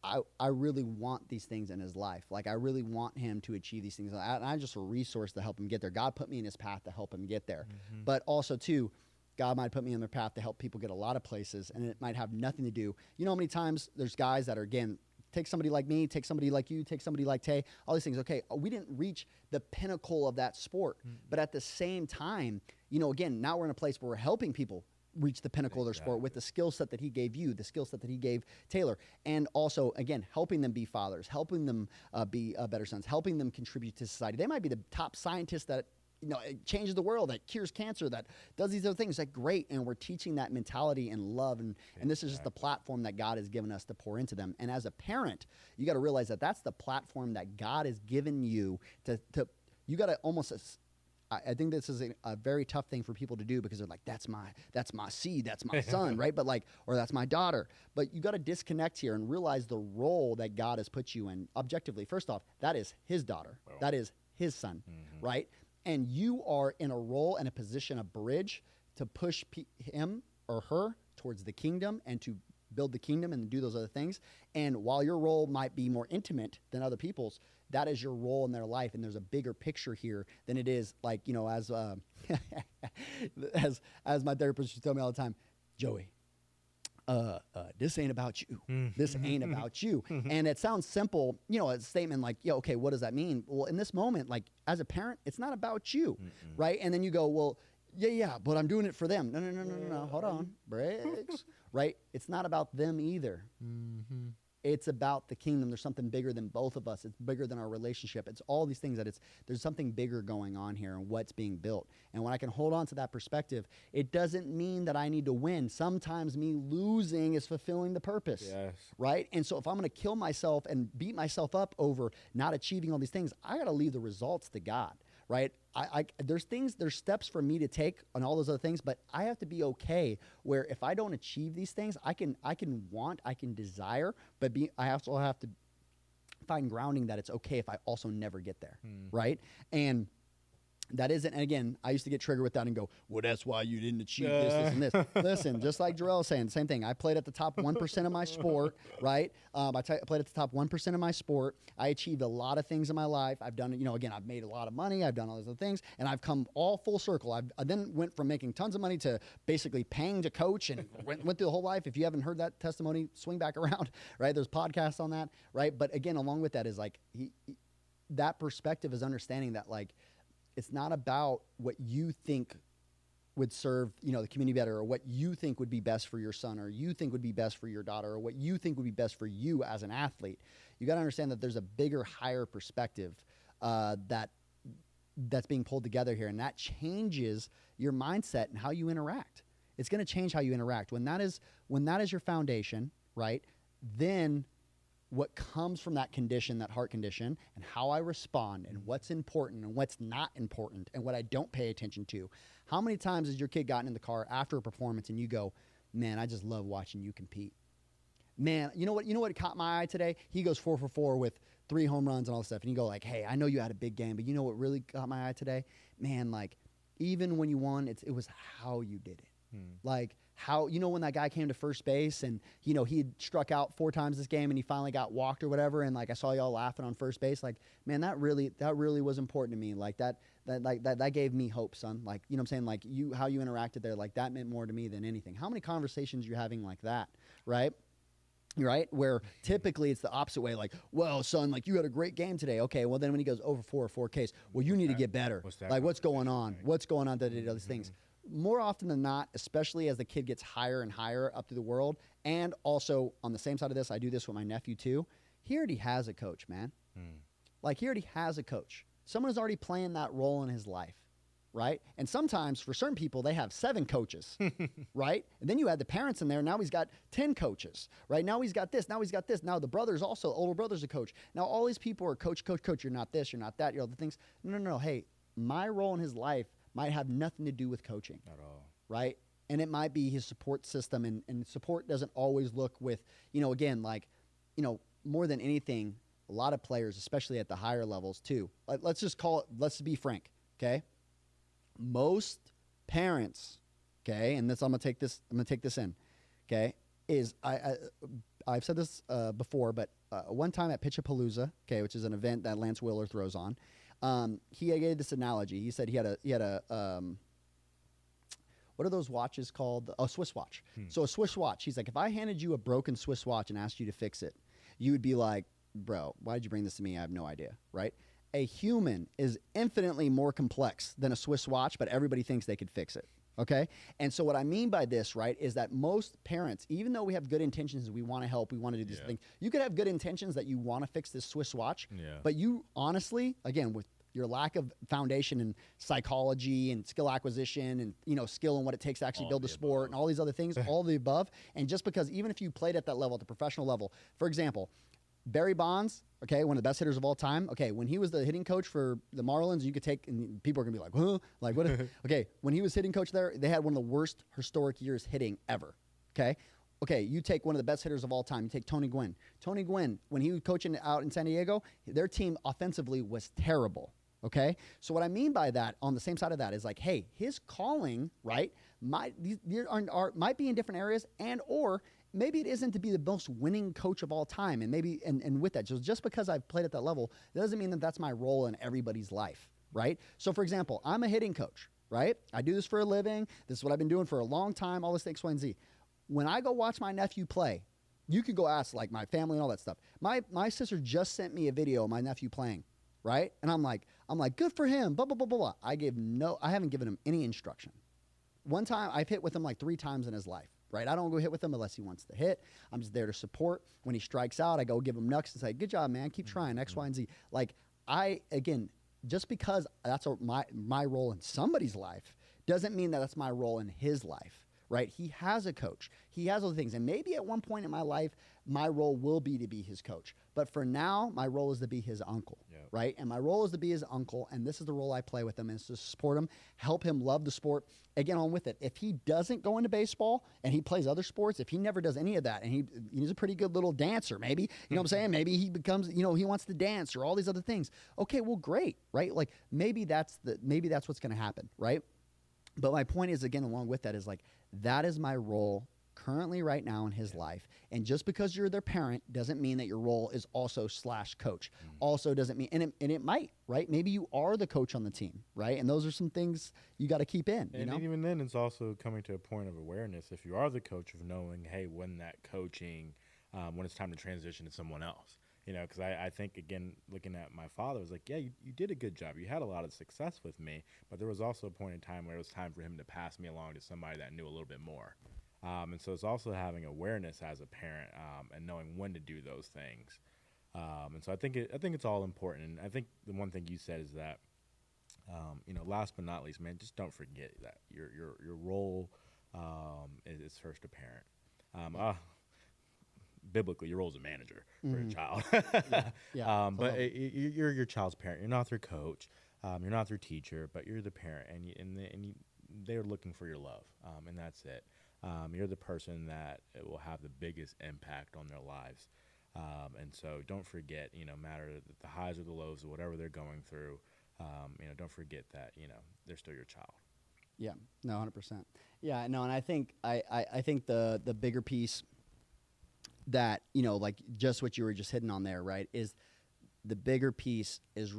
I really want these things in his life. I really want him to achieve these things. And I'm just a resource to help him get there. God put me in his path to help him get there. Mm-hmm. But also too, God might put me on their path to help people get a lot of places, and it might have nothing to do. You know how many times there's guys that are, again, take somebody like me, take somebody like you, take somebody like Tay, all these things. Okay, we didn't reach the pinnacle of that sport, but at the same time, again, now we're in a place where we're helping people reach the pinnacle of their sport with the skill set that he gave you, the skill set that he gave Taylor, and also, again, helping them be fathers, helping them be better sons, helping them contribute to society. They might be the top scientists that it changes the world, that cures cancer, that does these other things. Great. And we're teaching that mentality and love. And this is just the platform that God has given us to pour into them. And as a parent, you got to realize that that's the platform that God has given you to you got to almost, I think this is a very tough thing for people to do because they're like, that's my seed, that's my son, right? But or that's my daughter. But you got to disconnect here and realize the role that God has put you in. Objectively, first off, that is his daughter. Well, that is his son, right? And you are in a role and a position, a bridge to push him or her towards the kingdom and to build the kingdom and do those other things. And while your role might be more intimate than other people's, that is your role in their life. And there's a bigger picture here than it is as my therapist used to tell me all the time, Joey, this ain't about you. This ain't about you. And it sounds simple, a statement okay, what does that mean? Well, in this moment, as a parent, it's not about you, right? And then you go, well, yeah, but I'm doing it for them. No, hold on, brakes, right? It's not about them either. It's about the kingdom. There's something bigger than both of us. It's bigger than our relationship. It's all these things there's something bigger going on here and what's being built. And when I can hold on to that perspective, it doesn't mean that I need to win. Sometimes me losing is fulfilling the purpose, right? And so if I'm going to kill myself and beat myself up over not achieving all these things, I got to leave the results to God, right? There's steps for me to take on all those other things, but I have to be okay where if I don't achieve these things, I can desire, but I also have to find grounding that it's okay if I also never get there, right? And that isn't, and again, I used to get triggered with that and go, well, that's why you didn't achieve this, and this. Listen, just like Jurell was saying, same thing. I played at the top 1% of my sport, right? I played at the top 1% of my sport. I achieved a lot of things in my life. I've done, again, I've made a lot of money. I've done all those other things, and I've come all full circle. I then went from making tons of money to basically paying to coach and went through the whole life. If you haven't heard that testimony, swing back around, right? There's podcasts on that, right? But again, along with that is that perspective is understanding that it's not about what you think would serve, the community better, or what you think would be best for your son, or you think would be best for your daughter, or what you think would be best for you as an athlete. You got to understand that there's a bigger, higher perspective that's being pulled together here, and that changes your mindset and how you interact. It's going to change how you interact. When that is your foundation, right? Then what comes from that condition, that heart condition, and how I respond, and what's important and what's not important, and what I don't pay attention to. How many times has your kid gotten in the car after a performance and you go, man, I just love watching you compete. Man, you know what caught my eye today? He goes 4 for 4 with 3 home runs and all this stuff, and you go like, hey, I know you had a big game, but you know what really got my eye today? Man, like, even when you won, it was how you did it. Like, how, when that guy came to first base and, he had struck out 4 times this game and he finally got walked or whatever, and like I saw y'all laughing on first base, like, man, that really was important to me. Like that gave me hope, son. Like, you know what I'm saying? Like, how you interacted there, like that meant more to me than anything. How many conversations you're having like that, right? Right? Where typically it's the opposite way, like, well, son, like, you had a great game today. Okay, well, then when he goes over 4 Ks, well, you need to get better. Like, what's going on? What's going on? These things. More often than not, especially as the kid gets higher and higher up through the world, and also on the same side of this, I do this with my nephew too. He already has a coach, man. Like, he already has a coach. Someone is already playing that role in his life, right? And sometimes for certain people, they have 7 coaches, right? And then you add the parents in there. Now he's got 10 coaches, right? Now he's got this. Now he's got this. Now the brother's also, older brother's a coach. Now all these people are coach. You're not this, you're not that, you're other things. No. Hey, my role in his life might have nothing to do with coaching. At all. Right? And it might be his support system. And support doesn't always look with, again, like, more than anything, a lot of players, especially at the higher levels too. Let's just call it, let's be frank, okay? Most parents, okay, and this I'm gonna take this in, okay, is I've said this before, but one time at Pitchapalooza, okay, which is an event that Lance Wheeler throws on, he gave this analogy. He said he had a what are those watches called? A Swiss watch. So a Swiss watch. He's like, if I handed you a broken Swiss watch and asked you to fix it, you would be like, bro, why'd you bring this to me? I have no idea, right? A human is infinitely more complex than a Swiss watch, but everybody thinks they could fix it. Okay? And so what I mean by this, right, is that most parents, even though we have good intentions, we want to help, we want to do this thing, you could have good intentions that you want to fix this Swiss watch, but you honestly, again, with your lack of foundation in psychology and skill acquisition and, skill and what it takes to actually build the sport and all these other things, all the above, and just because even if you played at that level, at the professional level, for example, Barry Bonds, okay, one of the best hitters of all time. Okay, when he was the hitting coach for the Marlins, you could take, and people are going to be like, huh? Like, what? Okay, when he was hitting coach there, they had one of the worst historic years hitting ever, okay? Okay, you take one of the best hitters of all time. You take Tony Gwynn. Tony Gwynn, when he was coaching out in San Diego, their team offensively was terrible, okay? So what I mean by that, on the same side of that, is like, hey, his calling, right, might be in different areas, and or maybe it isn't to be the most winning coach of all time. And maybe, and with that, just because I've played at that level, that doesn't mean that that's my role in everybody's life, right? So for example, I'm a hitting coach, right? I do this for a living. This is what I've been doing for a long time, all this X, Y, and Z. When I go watch my nephew play, you could go ask like my family and all that stuff. My sister just sent me a video of my nephew playing, right? And I'm like, good for him, blah, blah, blah, blah, blah. I haven't given him any instruction. One time I've hit with him like 3 times in his life. Right? I don't go hit with him unless he wants to hit. I'm just there to support. When he strikes out, I go give him knucks and say, good job, man. Keep trying, X, Y, and Z. Like, again, just because that's my role in somebody's life doesn't mean that that's my role in his life, right? He has a coach. He has other things. And maybe at one point in my life, my role will be to be his coach. But for now, my role is to be his uncle, right? And my role is to be his uncle, and this is the role I play with him, is to support him, help him love the sport, and get on with it. If he doesn't go into baseball and he plays other sports, if he never does any of that, and he's a pretty good little dancer, maybe, you know what I'm saying? Maybe he becomes, he wants to dance or all these other things. Okay, well, great, right? Like, maybe that's what's going to happen, right? But my point is, again, along with that, is like, that is my role currently right now in his life. And just because you're their parent doesn't mean that your role is also /coach. Also doesn't mean, and it might, right? Maybe you are the coach on the team, right? And those are some things you got to keep in, and even then, it's also coming to a point of awareness. If you are the coach, of knowing, hey, when that coaching, when it's time to transition to someone else. Because I think, again, looking at my father, I was like, yeah, you did a good job. You had a lot of success with me, but there was also a point in time where it was time for him to pass me along to somebody that knew a little bit more. And so it's also having awareness as a parent, and knowing when to do those things. And so I think it's all important. And I think the one thing you said is that, last but not least, man, just don't forget that your role is first a parent. Biblically, your role is a manager for a child. But you're your child's parent. You're not their coach. You're not their teacher, but you're the parent, and they're looking for your love, and that's it. You're the person that will have the biggest impact on their lives. And so don't forget, matter the highs or the lows or whatever they're going through, don't forget that, they're still your child. Yeah, no, 100%. Yeah, no, and I think I think the bigger piece that, like just what you were just hitting on there, right, is the bigger piece is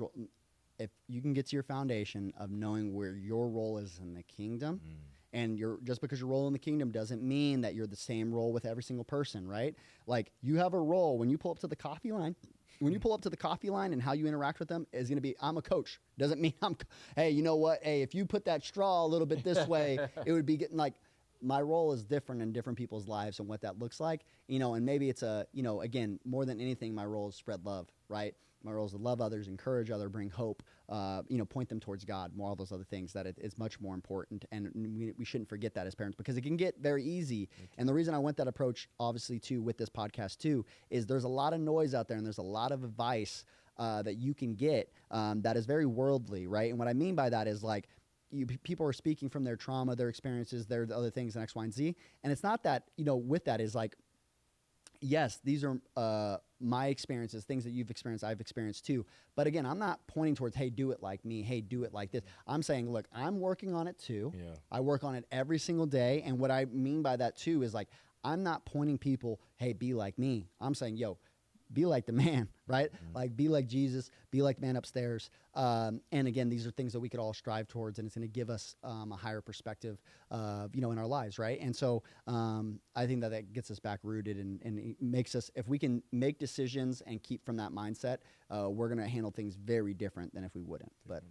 if you can get to your foundation of knowing where your role is in the kingdom, and just because your role in the kingdom doesn't mean that you're the same role with every single person, right? Like you have a role when you pull up to the coffee line. When you pull up to the coffee line and how you interact with them is going to be, I'm a coach. Doesn't mean hey, you know what? Hey, if you put that straw a little bit this way, it would be getting like, my role is different in different people's lives and what that looks like, and maybe it's again, more than anything, my role is spread love, right? My role is to love others, encourage others, bring hope, point them towards God, more all those other things that it's much more important. And we shouldn't forget that as parents, because it can get very easy. And the reason I went that approach, obviously, too, with this podcast, too, is there's a lot of noise out there and there's a lot of advice that you can get that is very worldly, right? And what I mean by that is like, people are speaking from their trauma, their experiences, their other things, and X, Y, and Z. And it's not that, with that is like, yes, these are my experiences, things that you've experienced, I've experienced too. But again, I'm not pointing towards, hey, do it like me. Hey, do it like this. I'm saying, look, I'm working on it too. Yeah. I work on it every single day. And what I mean by that too is like, I'm not pointing people, hey, be like me. I'm saying, yo, be like the man, right? Like be like Jesus, be like man upstairs. And again, these are things that we could all strive towards, and it's going to give us a higher perspective, in our lives, right? And so I think that gets us back rooted, and it makes us, if we can make decisions and keep from that mindset, we're going to handle things very different than if we wouldn't. But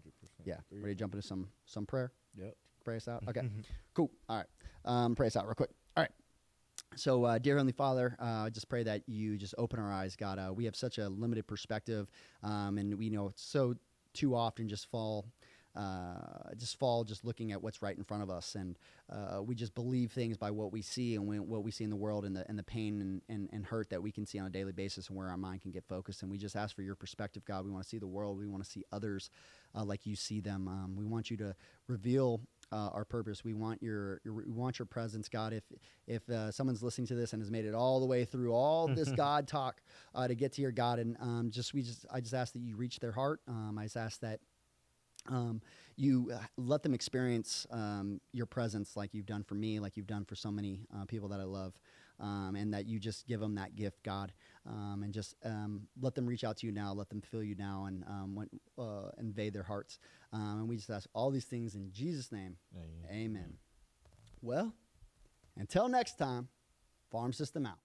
yeah, ready to jump into some prayer? Yep. Pray us out? Okay, cool. All right. Pray us out real quick. All right. So, dear Heavenly Father, I just pray that you just open our eyes, God. We have such a limited perspective, and we know so too often just fall just looking at what's right in front of us, and we just believe things by what we see and what we see in the world, and the pain and hurt that we can see on a daily basis, and where our mind can get focused. And we just ask for your perspective, God. We want to see the world. We want to see others like you see them. We want you to reveal our purpose. We want your presence, God. If someone's listening to this and has made it all the way through all this God talk to get to your God, and I just ask that you reach their heart. I just ask that you let them experience your presence like you've done for me, like you've done for so many people that I love, and that you just give them that gift, God, and just let them reach out to you now, let them feel you now, and invade their hearts. And we just ask all these things in Jesus' name. Amen. Well, until next time, Farm System out.